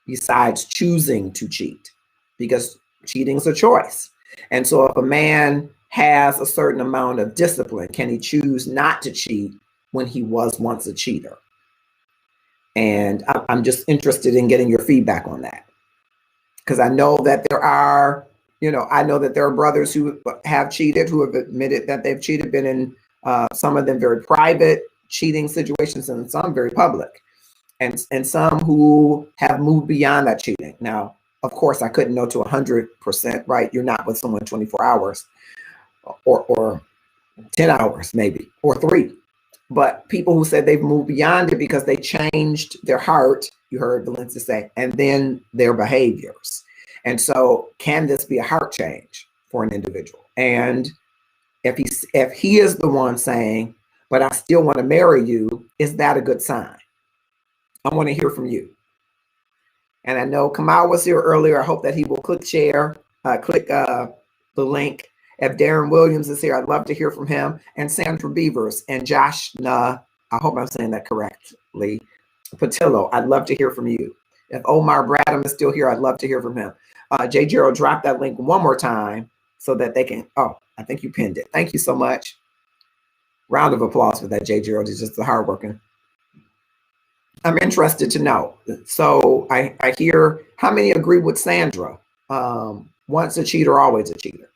besides choosing to cheat? Because cheating is a choice. And so if a man has a certain amount of discipline, can he choose not to cheat when he was once a cheater? And I'm just interested in getting your feedback on that. Because I know that there are, I know that there are brothers who have cheated, who have admitted that they've cheated, been in some of them very private cheating situations, and some very public, and some who have moved beyond that cheating. Now, of course, I couldn't know to 100%, right? You're not with someone 24 hours or 10 hours maybe, or 3. But people who said they've moved beyond it because they changed their heart, you heard Valencia say, and then their behaviors. And so can this be a heart change for an individual? And if he is the one saying, but I still want to marry you, is that a good sign? I want to hear from you. And I know Kamal was here earlier. I hope that he will click share, click the link. If Darren Williams is here, I'd love to hear from him. And Sandra Beavers and Josh, I hope I'm saying that correctly, Patillo, I'd love to hear from you. If Omar Bradham is still here, I'd love to hear from him. J. Gerald, drop that link one more time so that they can, I think you pinned it. Thank you so much. Round of applause for that, J. Gerald. He's just hardworking. I'm interested to know. So I hear, how many agree with Sandra? Once a cheater, always a cheater.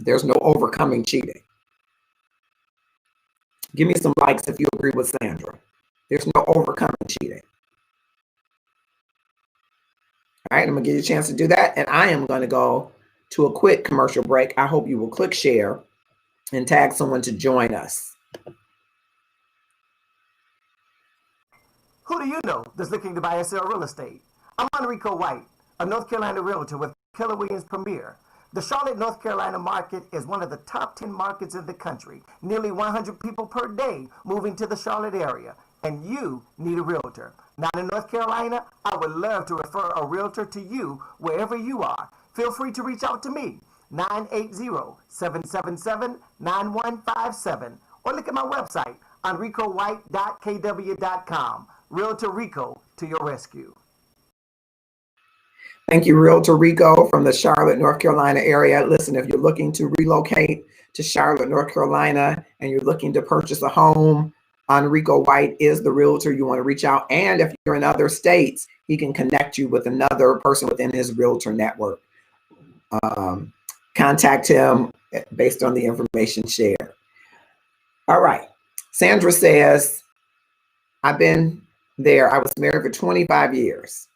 There's no overcoming cheating. Give me some likes if you agree with Sandra. There's no overcoming cheating. All right, I'm gonna give you a chance to do that. And I am gonna go to a quick commercial break. I hope you will click share and tag someone to join us. Who do you know that's looking to buy or sell real estate? I'm Enrico White, a North Carolina realtor with Keller Williams Premier. The Charlotte, North Carolina market is one of the top 10 markets in the country. Nearly 100 people per day moving to the Charlotte area, and you need a realtor. Now in North Carolina, I would love to refer a realtor to you wherever you are. Feel free to reach out to me, 980-777-9157, or look at my website, enricowhite.kw.com. Realtor Rico to your rescue. Thank you, Realtor Rico from the Charlotte, North Carolina area. Listen, if you're looking to relocate to Charlotte, North Carolina, and you're looking to purchase a home, Enrico White is the realtor you want to reach out. And if you're in other states, he can connect you with another person within his realtor network. Contact him based on the information shared. All right. Sandra says, I've been there. I was married for 25 years.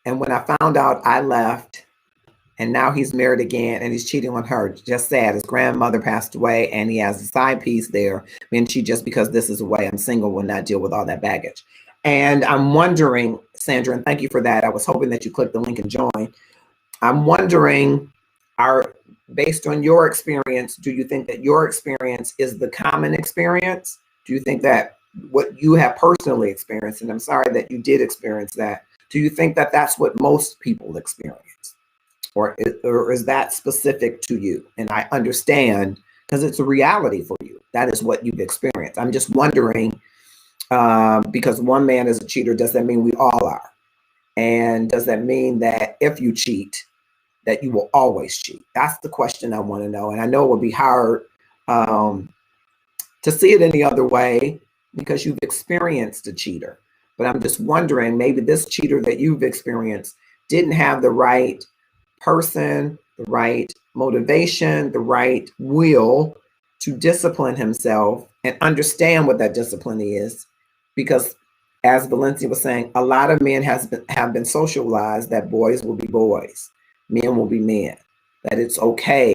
And when I found out, I left, and now he's married again and he's cheating on her. Just sad. His grandmother passed away and he has a side piece there. And she, just because this is the way I'm single, will not deal with all that baggage. And I'm wondering, Sandra, and thank you for that. I was hoping that you click the link and join. I'm wondering, based on your experience, do you think that your experience is the common experience? Do you think that what you have personally experienced, and I'm sorry that you did experience that, do you think that that's what most people experience? Or is that specific to you? And I understand, because it's a reality for you. That is what you've experienced. I'm just wondering, Because one man is a cheater, does that mean we all are? And does that mean that if you cheat, that you will always cheat? That's the question I want to know. And I know it would be hard to see it any other way because you've experienced a cheater. But I'm just wondering, maybe this cheater that you've experienced didn't have the right person, the right motivation, the right will to discipline himself and understand what that discipline is. Because as Valencia was saying, a lot of men have been socialized that boys will be boys, men will be men, that it's okay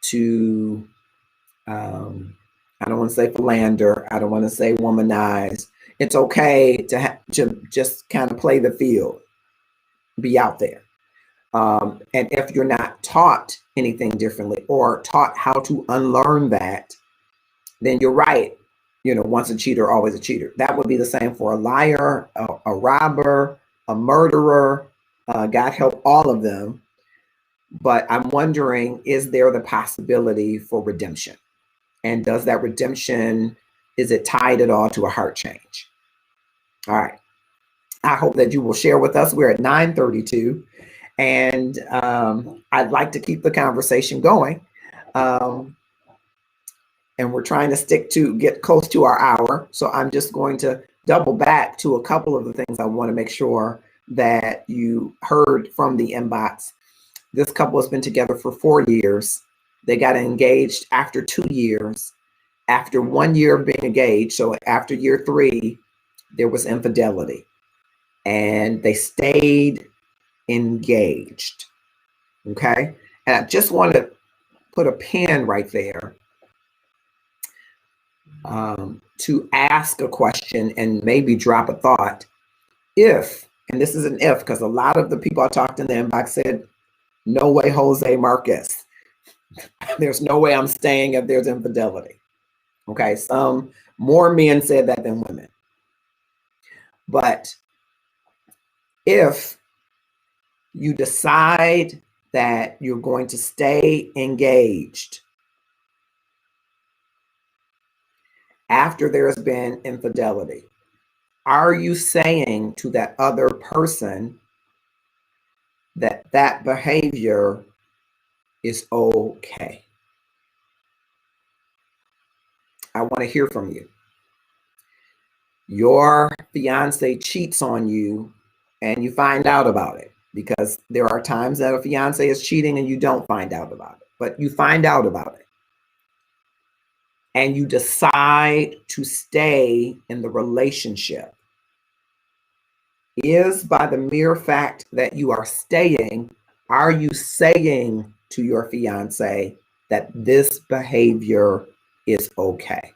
to, I don't want to say philander, I don't want to say womanize. It's okay to just kind of play the field, be out there. And if you're not taught anything differently or taught how to unlearn that, then you're right. Once a cheater, always a cheater. That would be the same for a liar, a robber, a murderer. God help all of them. But I'm wondering, is there the possibility for redemption? And does that redemption, is it tied at all to a heart change? All right. I hope that you will share with us. We're at 9:32. And I'd like to keep the conversation going. And we're trying to get close to our hour. So I'm just going to double back to a couple of the things I want to make sure that you heard from the inbox. This couple has been together for 4 years. They got engaged after 2 years. After 1 year of being engaged, so after year 3, there was infidelity. And they stayed engaged. Okay. And I just want to put a pin right there to ask a question and maybe drop a thought. If, and this is an if, because a lot of the people I talked in the inbox said, no way, Jose Marcus. There's no way I'm staying if there's infidelity. Okay. Some more men said that than women. But if you decide that you're going to stay engaged after there's been infidelity, are you saying to that other person that that behavior is okay? I want to hear from you. Your fiance cheats on you and you find out about it, because there are times that a fiance is cheating and you don't find out about it, but you find out about it. And you decide to stay in the relationship. Is by the mere fact that you are staying, are you saying to your fiance that this behavior is okay?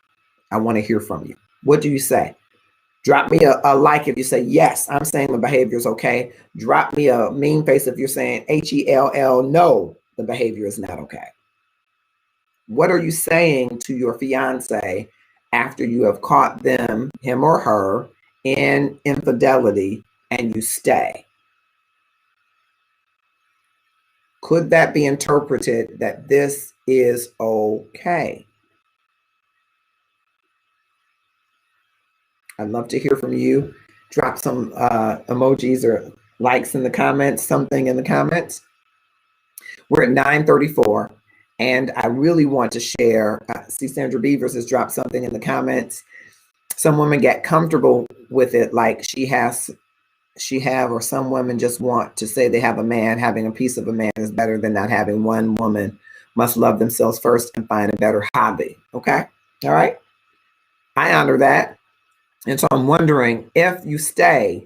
I want to hear from you. What do you say? Drop me a like if you say, yes, I'm saying the behavior is okay. Drop me a mean face if you're saying HELL, no, the behavior is not okay. What are you saying to your fiance after you have caught them, him or her, in infidelity and you stay? Could that be interpreted that this is okay? I'd love to hear from you. Drop some emojis or likes in the comments, something in the comments. We're at 9:34, and I really want to share. See, Sandra Beavers has dropped something in the comments. Some women get comfortable with it, like or some women just want to say they have a man. Having a piece of a man is better than not having one. Woman must love themselves first and find a better hobby. Okay, all right. I honor that. And so I'm wondering, if you stay,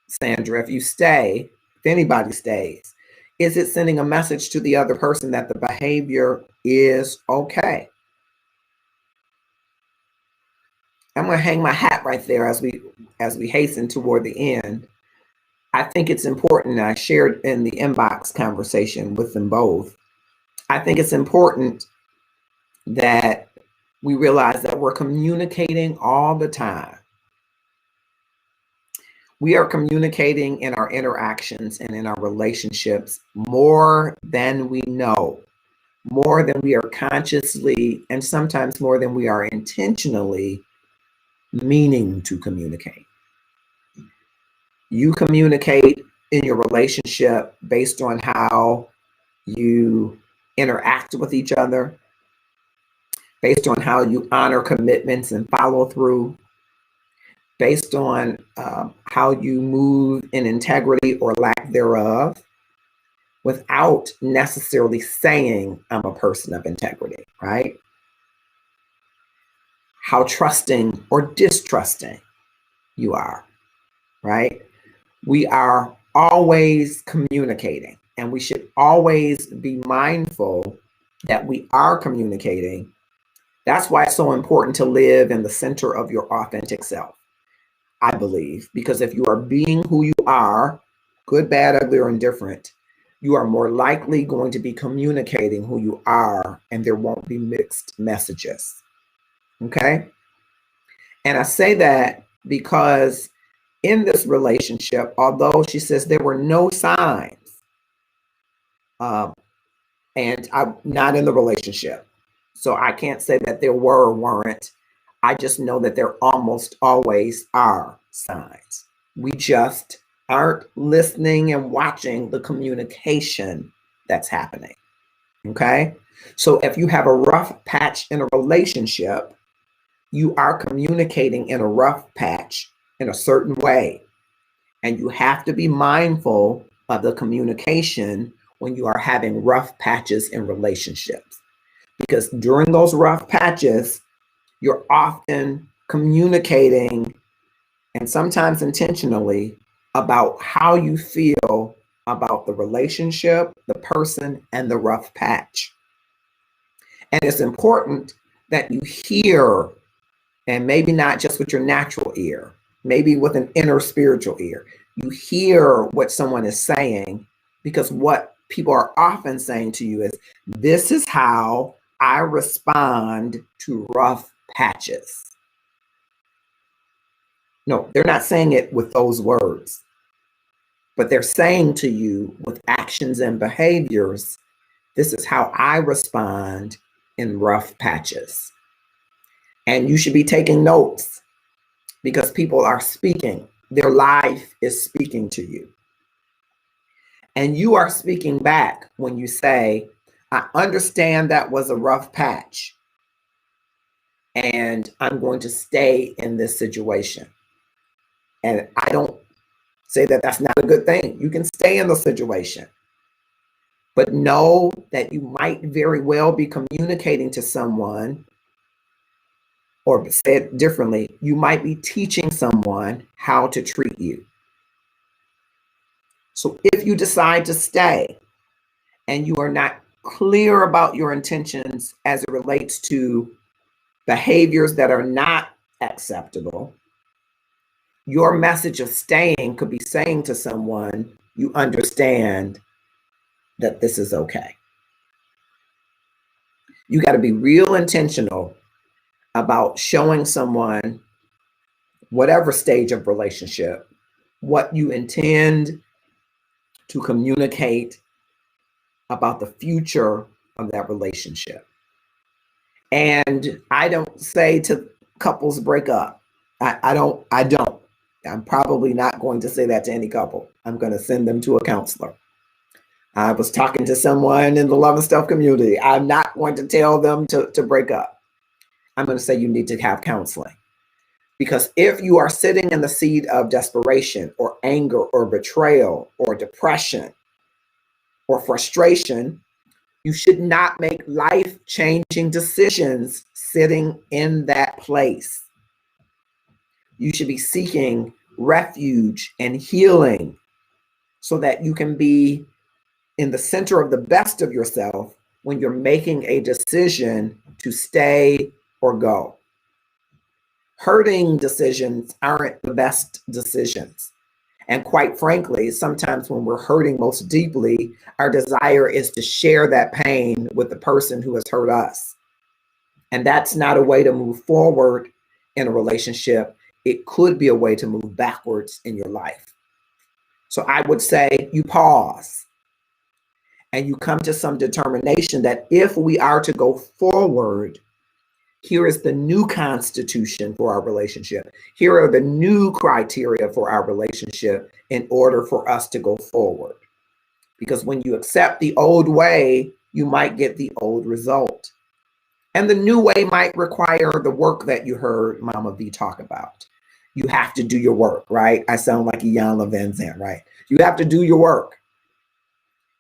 Sandra, if anybody stays, is it sending a message to the other person that the behavior is okay? I'm going to hang my hat right there as we hasten toward the end. I think it's important, and I shared in the inbox conversation with them both, I think it's important that we realize that we're communicating all the time. We are communicating in our interactions and in our relationships more than we know, more than we are consciously, and sometimes more than we are intentionally meaning to communicate. You communicate in your relationship based on how you interact with each other, based on how you honor commitments and follow through, based on how you move in integrity or lack thereof, without necessarily saying, I'm a person of integrity, right? How trusting or distrusting you are, right? We are always communicating, and we should always be mindful that we are communicating. That's why it's so important to live in the center of your authentic self, I believe, because if you are being who you are, good, bad, ugly, or indifferent, you are more likely going to be communicating who you are, and there won't be mixed messages. Okay? And I say that because in this relationship, although she says there were no signs, and I'm not in the relationship, so I can't say that there were or weren't. I just know that there almost always are signs. We just aren't listening and watching the communication that's happening. Okay? So if you have a rough patch in a relationship, you are communicating in a rough patch in a certain way. And you have to be mindful of the communication when you are having rough patches in relationships. Because during those rough patches, you're often communicating, and sometimes intentionally, about how you feel about the relationship, the person, and the rough patch. And it's important that you hear, and maybe not just with your natural ear, maybe with an inner spiritual ear. You hear what someone is saying, because what people are often saying to you is, this is how I respond to rough patches. No, they're not saying it with those words, but they're saying to you with actions and behaviors, this is how I respond in rough patches. And you should be taking notes, because people are speaking. Their life is speaking to you. And you are speaking back when you say, I understand that was a rough patch, and I'm going to stay in this situation. And I don't say that that's not a good thing. You can stay in the situation, but know that you might very well be communicating to someone, or say it differently, you might be teaching someone how to treat you. So if you decide to stay and you are not clear about your intentions as it relates to behaviors that are not acceptable, your message of staying could be saying to someone, you understand that this is okay. You got to be real intentional about showing someone, whatever stage of relationship, what you intend to communicate about the future of that relationship. And I don't say to couples break up. I don't. I'm probably not going to say that to any couple. I'm going to send them to a counselor. I was talking to someone in the Love and Stuff community. I'm not going to tell them to break up. I'm going to say you need to have counseling. Because if you are sitting in the seat of desperation or anger or betrayal or depression or frustration, you should not make life-changing decisions sitting in that place. You should be seeking refuge and healing so that you can be in the center of the best of yourself when you're making a decision to stay or go. Hurting decisions aren't the best decisions. And quite frankly, sometimes when we're hurting most deeply, our desire is to share that pain with the person who has hurt us. And that's not a way to move forward in a relationship. It could be a way to move backwards in your life. So I would say you pause and you come to some determination that if we are to go forward, Here is the new constitution for our relationship. Here are the new criteria for our relationship in order for us to go forward. Because when you accept the old way, you might get the old result. And the new way might require the work that you heard Mama V talk about. You have to do your work, right? I sound like a Iyanla Vanzant, right? You have to do your work,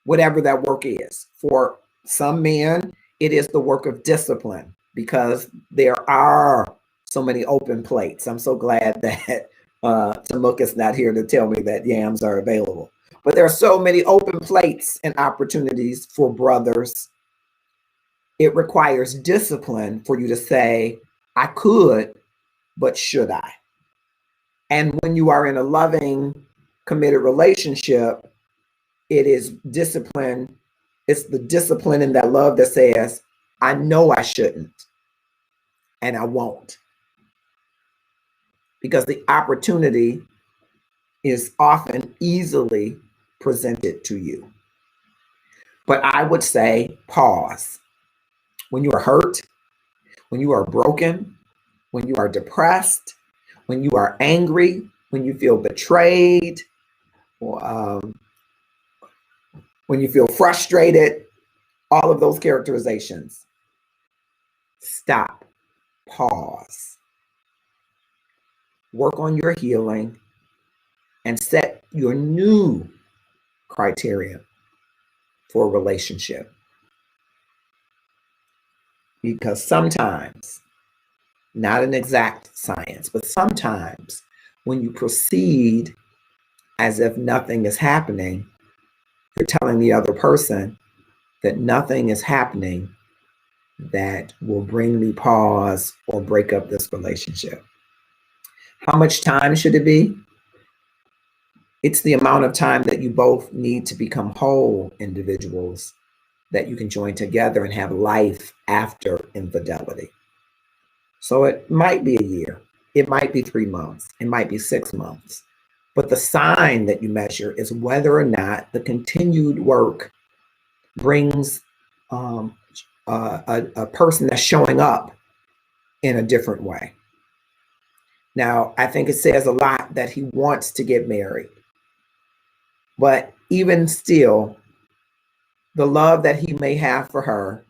whatever that work is. For some men, it is the work of discipline because there are so many open plates. I'm so glad that Tamuk is not here to tell me that yams are available. But there are so many open plates and opportunities for brothers. It requires discipline for you to say, I could, but should I? And when you are in a loving, committed relationship, it is discipline. It's the discipline and that love that says, I know I shouldn't, and I won't. Because the opportunity is often easily presented to you. But I would say pause. When you are hurt, when you are broken, when you are depressed, when you are angry, when you feel betrayed, or, when you feel frustrated, all of those characterizations. Stop, pause, work on your healing, and set your new criteria for a relationship. Because sometimes, not an exact science, but sometimes when you proceed as if nothing is happening, you're telling the other person that nothing is happening that will bring me pause or break up this relationship. How much time should it be? It's the amount of time that you both need to become whole individuals that you can join together and have life after infidelity. So it might be a year, it might be 3 months, it might be 6 months. But the sign that you measure is whether or not the continued work brings a person that's showing up in a different way. Now, I think it says a lot that he wants to get married. But even still, the love that he may have for her,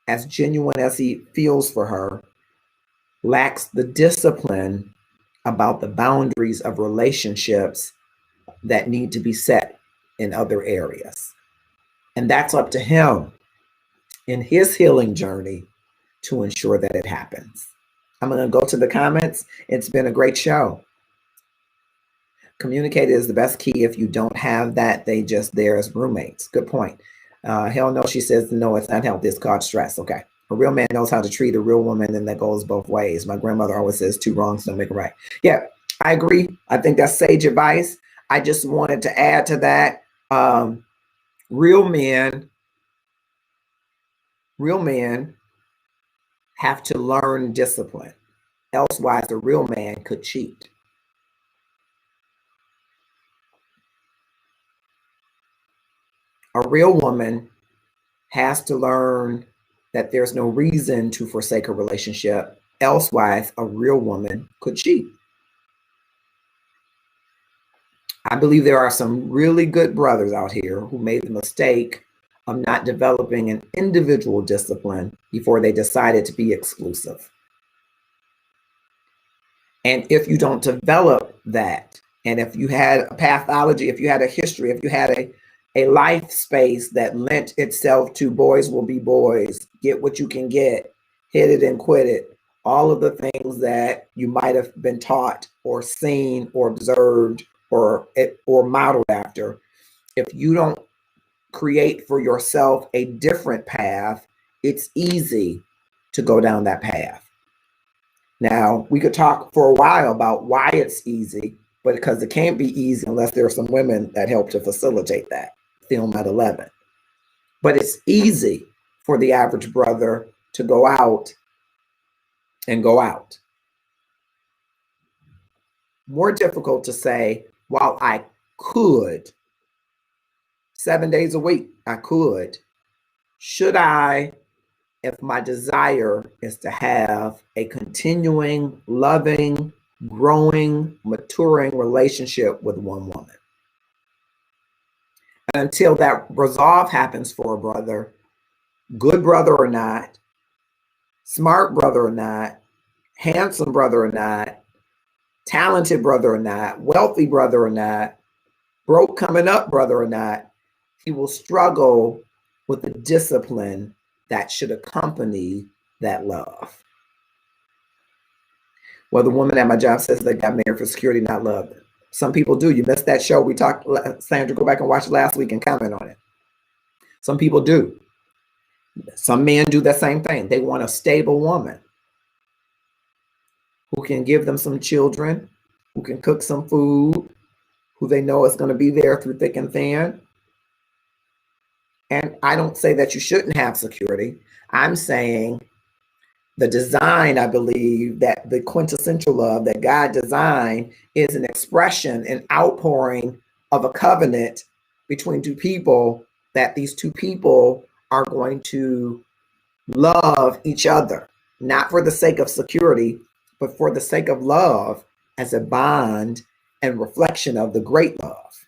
as genuine as he feels for her, lacks the discipline about the boundaries of relationships that need to be set in other areas. And that's up to him in his healing journey to ensure that it happens. I'm going to go to the comments. It's been a great show. Communicate is the best key. If you don't have that, they just there as roommates. Good point. Hell no, she says, no, it's not healthy. It's called stress. Okay. A real man knows how to treat a real woman, and that goes both ways. My grandmother always says, two wrongs don't make a right. Yeah, I agree. I think that's sage advice. I just wanted to add to that. Real men have to learn discipline. Elsewise, a real man could cheat. A real woman has to learn that there's no reason to forsake a relationship. Elsewise, a real woman could cheat. I believe there are some really good brothers out here who made the mistake of not developing an individual discipline before they decided to be exclusive. And if you don't develop that, and if you had a pathology, if you had a history, if you had a life space that lent itself to boys will be boys, get what you can get, hit it and quit it, all of the things that you might have been taught or seen or observed or modeled after, if you don't create for yourself a different path, it's easy to go down that path. Now, we could talk for a while about why it's easy, but because it can't be easy unless there are some women that help to facilitate that. Film at 11. But it's easy for the average brother to go out and go out. More difficult to say, while I could, 7 days a week, I could, should I if my desire is to have a continuing, loving, growing, maturing relationship with one woman. And until that resolve happens for a brother, good brother or not, smart brother or not, handsome brother or not, talented brother or not, wealthy brother or not, broke coming up brother or not, he will struggle with the discipline that should accompany that love. Well, the woman at my job says they got married for security, not love. Some people do. You missed that show. We talked, Sandra, go back and watch it last week and comment on it. Some people do. Some men do the same thing. They want a stable woman who can give them some children, who can cook some food, who they know is going to be there through thick and thin. And I don't say that you shouldn't have security. I'm saying the design, I believe, that the quintessential love that God designed is an expression, an outpouring of a covenant between two people, that these two people are going to love each other, not for the sake of security, but for the sake of love as a bond and reflection of the great love.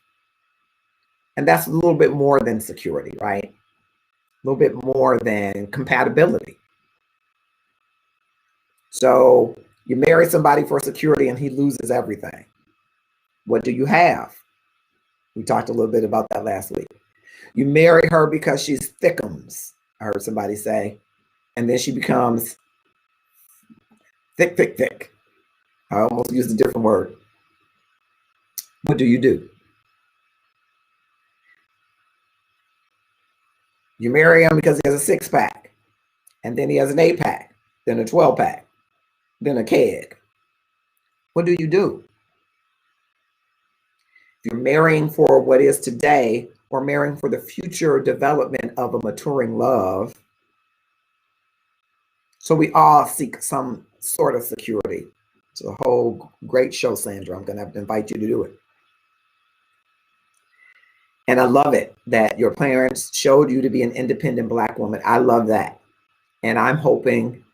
And that's a little bit more than security, right? A little bit more than compatibility. So you marry somebody for security and he loses everything. What do you have? We talked a little bit about that last week. You marry her because she's thickums, I heard somebody say, and then she becomes thick, thick, thick. I almost used a different word. What do? You marry him because he has a 6-pack, and then he has an 8-pack, then a 12-pack, then a keg. What do? If you're marrying for what is today, or marrying for the future development of a maturing love, so we all seek some sort of security. It's a whole great show, Sandra. I'm going to have to invite you to do it. And I love it that your parents showed you to be an independent Black woman. I love that. And I'm hoping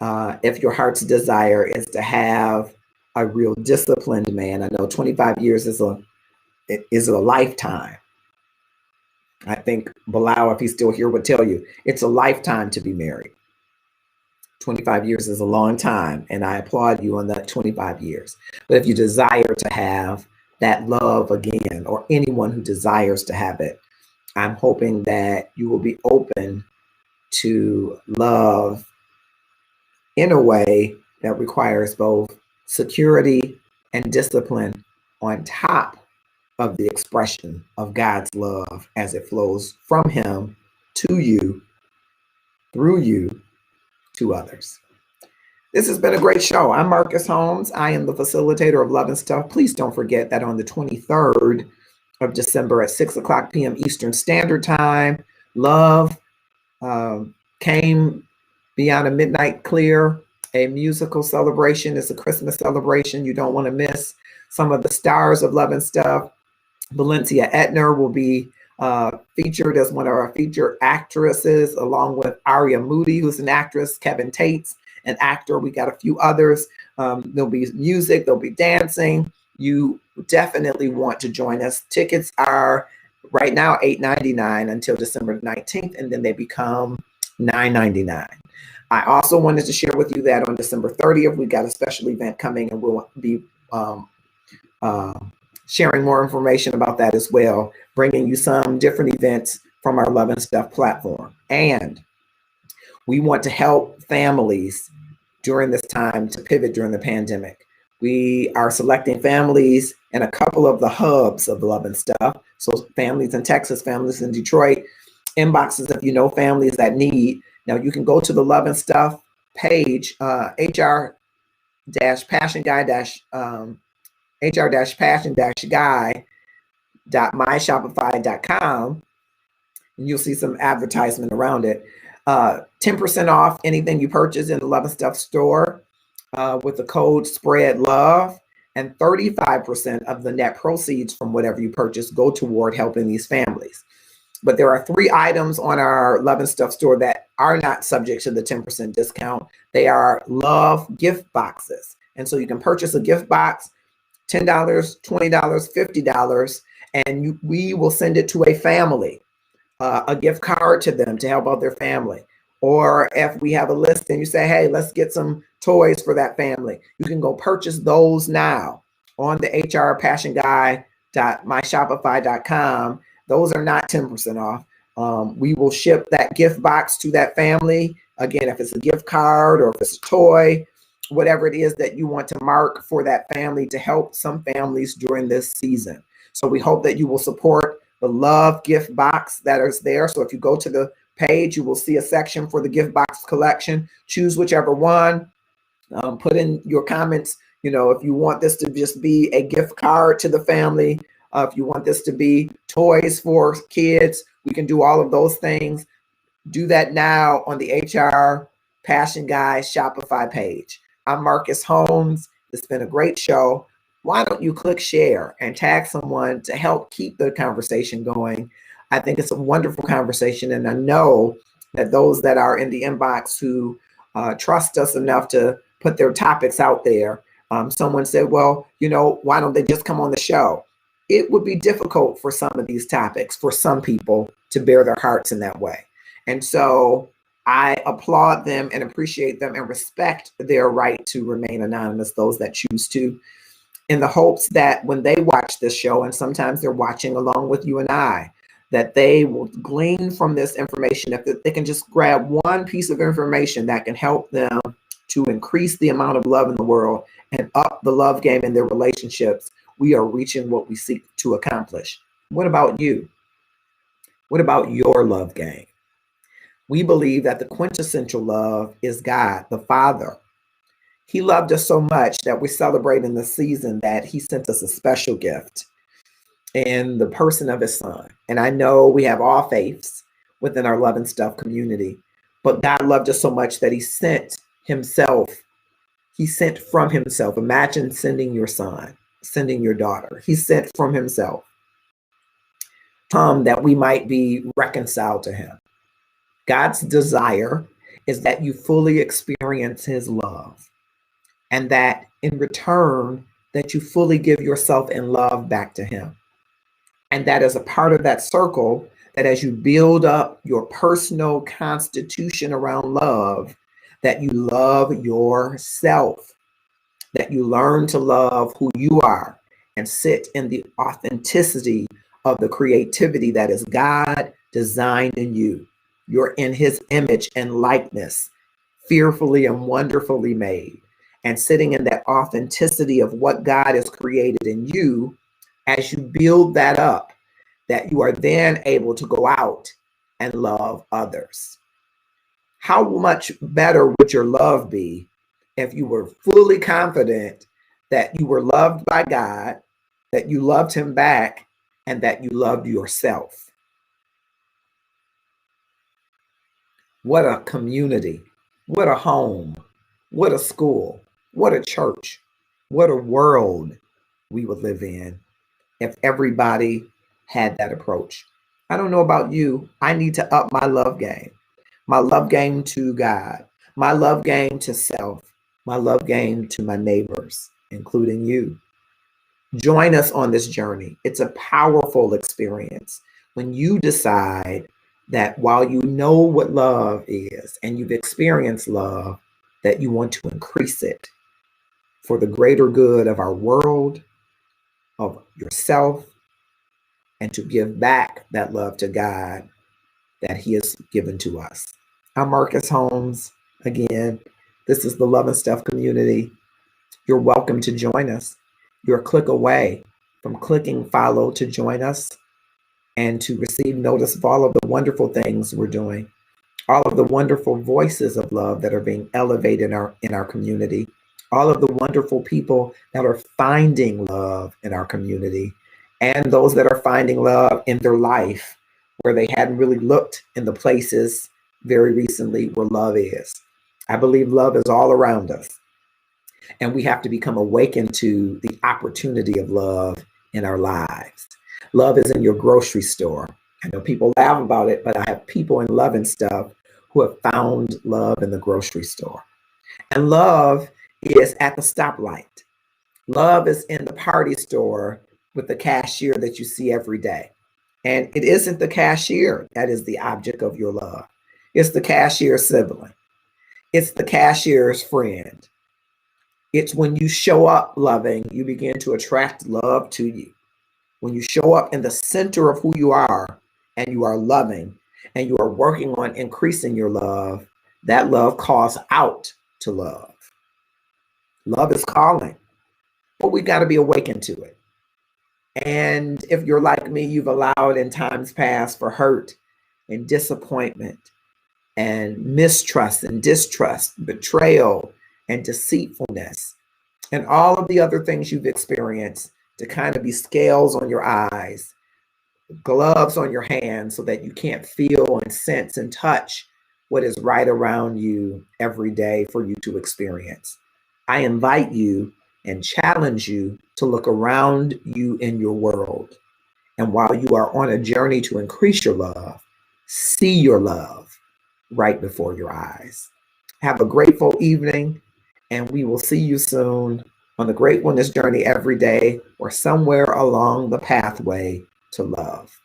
if your heart's desire is to have a real disciplined man, I know 25 years is a lifetime. I think Bilal, if he's still here, would tell you it's a lifetime to be married. 25 years is a long time, and I applaud you on that 25 years. But if you desire to have that love again, or anyone who desires to have it, I'm hoping that you will be open to love in a way that requires both security and discipline on top of the expression of God's love as it flows from him to you, through you, to others. This has been a great show. I'm Marcus Holmes. I am the facilitator of Love and Stuff. Please don't forget that on the 23rd of December at 6:00 p.m. Eastern Standard Time, Love Came Beyond a Midnight Clear, a musical celebration. It's a Christmas celebration you don't want to miss. Some of the stars of Love and Stuff. Valencia Etner will be featured as one of our featured actresses, along with Aria Moody, who's an actress, Kevin Tate's an actor. We got a few others. There'll be music, there'll be dancing. You definitely want to join us. Tickets are right now $8.99 until December 19th, and then they become $9.99. I also wanted to share with you that on December 30th, we got a special event coming, and we'll be sharing more information about that as well, bringing you some different events from our Love and Stuff platform. And we want to help families during this time to pivot during the pandemic. We are selecting families in a couple of the hubs of Love and Stuff. So families in Texas, families in Detroit, inboxes if you know families that need. Now you can go to the Love and Stuff page, hr-passion-guy.myshopify.com, and you'll see some advertisement around it. 10% off anything you purchase in the Love and Stuff store with the code SPREADLOVE, and 35% of the net proceeds from whatever you purchase go toward helping these families. But there are 3 items on our Love and Stuff store that are not subject to the 10% discount. They are love gift boxes. And so you can purchase a gift box, $10, $20, $50, and we will send it to a family, a gift card to them to help out their family. Or if we have a list and you say, hey, let's get some toys for that family, you can go purchase those now on the hrpassionguy.myshopify.com. Those are not 10% off. We will ship that gift box to that family. Again, if it's a gift card or if it's a toy, whatever it is that you want to mark for that family to help some families during this season. So we hope that you will support the love gift box that is there. So if you go to the page, you will see a section for the gift box collection. Choose whichever one. Put in your comments, if you want this to just be a gift card to the family, if you want this to be toys for kids, we can do all of those things. Do that now on the HR Passion Guy Shopify page. I'm Marcus Holmes. It's been a great show. Why don't you click share and tag someone to help keep the conversation going? I think it's a wonderful conversation, and I know that those that are in the inbox who trust us enough to put their topics out there. Someone said, well, why don't they just come on the show? It would be difficult for some of these topics, for some people to bear their hearts in that way. And so I applaud them and appreciate them and respect their right to remain anonymous, those that choose to, in the hopes that when they watch this show, and sometimes they're watching along with you and I, that they will glean from this information. If they can just grab one piece of information that can help them to increase the amount of love in the world and up the love game in their relationships, we are reaching what we seek to accomplish. What about you? What about your love game? We believe that the quintessential love is God, the Father. He loved us so much that we celebrate in the season that he sent us a special gift in the person of his son. And I know we have all faiths within our Love and Stuff community, but God loved us so much that he sent himself. He sent from himself. Imagine sending your son, sending your daughter. He sent from himself that we might be reconciled to him. God's desire is that you fully experience his love, and that in return, that you fully give yourself in love back to him. And that is a part of that circle, that as you build up your personal constitution around love, that you love yourself, that you learn to love who you are and sit in the authenticity of the creativity that is God designed in you. You're in his image and likeness, fearfully and wonderfully made. And sitting in that authenticity of what God has created in you, as you build that up, that you are then able to go out and love others. How much better would your love be if you were fully confident that you were loved by God, that you loved him back, and that you loved yourself? What a community, what a home, what a school, what a church, what a world we would live in if everybody had that approach. I don't know about you. I need to up my love game to God, my love game to self, my love game to my neighbors, including you. Join us on this journey. It's a powerful experience when you decide that while you know what love is and you've experienced love, that you want to increase it for the greater good of our world, of yourself, and to give back that love to God that he has given to us. I'm Marcus Holmes. Again, this is the Love and Stuff community. You're welcome to join us. You're a click away from clicking follow to join us and to receive notice of all of the wonderful things we're doing, all of the wonderful voices of love that are being elevated in our community, all of the wonderful people that are finding love in our community, and those that are finding love in their life where they hadn't really looked in the places very recently where love is. I believe love is all around us, and we have to become awakened to the opportunity of love in our lives. Love is in your grocery store. I know people laugh about it, but I have people in Love and Stuff who have found love in the grocery store. And love is at the stoplight. Love is in the party store with the cashier that you see every day. And it isn't the cashier that is the object of your love. It's the cashier's sibling. It's the cashier's friend. It's when you show up loving, you begin to attract love to you. When you show up in the center of who you are and you are loving and you are working on increasing your love, that love calls out to love. Love is calling, but we got to be awakened to it. And if you're like me, you've allowed in times past for hurt and disappointment and mistrust and distrust, betrayal and deceitfulness, and all of the other things you've experienced to kind of be scales on your eyes, gloves on your hands so that you can't feel and sense and touch what is right around you every day for you to experience. I invite you and challenge you to look around you in your world. And while you are on a journey to increase your love, see your love right before your eyes. Have a grateful evening, and we will see you soon on the Gratefulness Journey every day or somewhere along the pathway to love.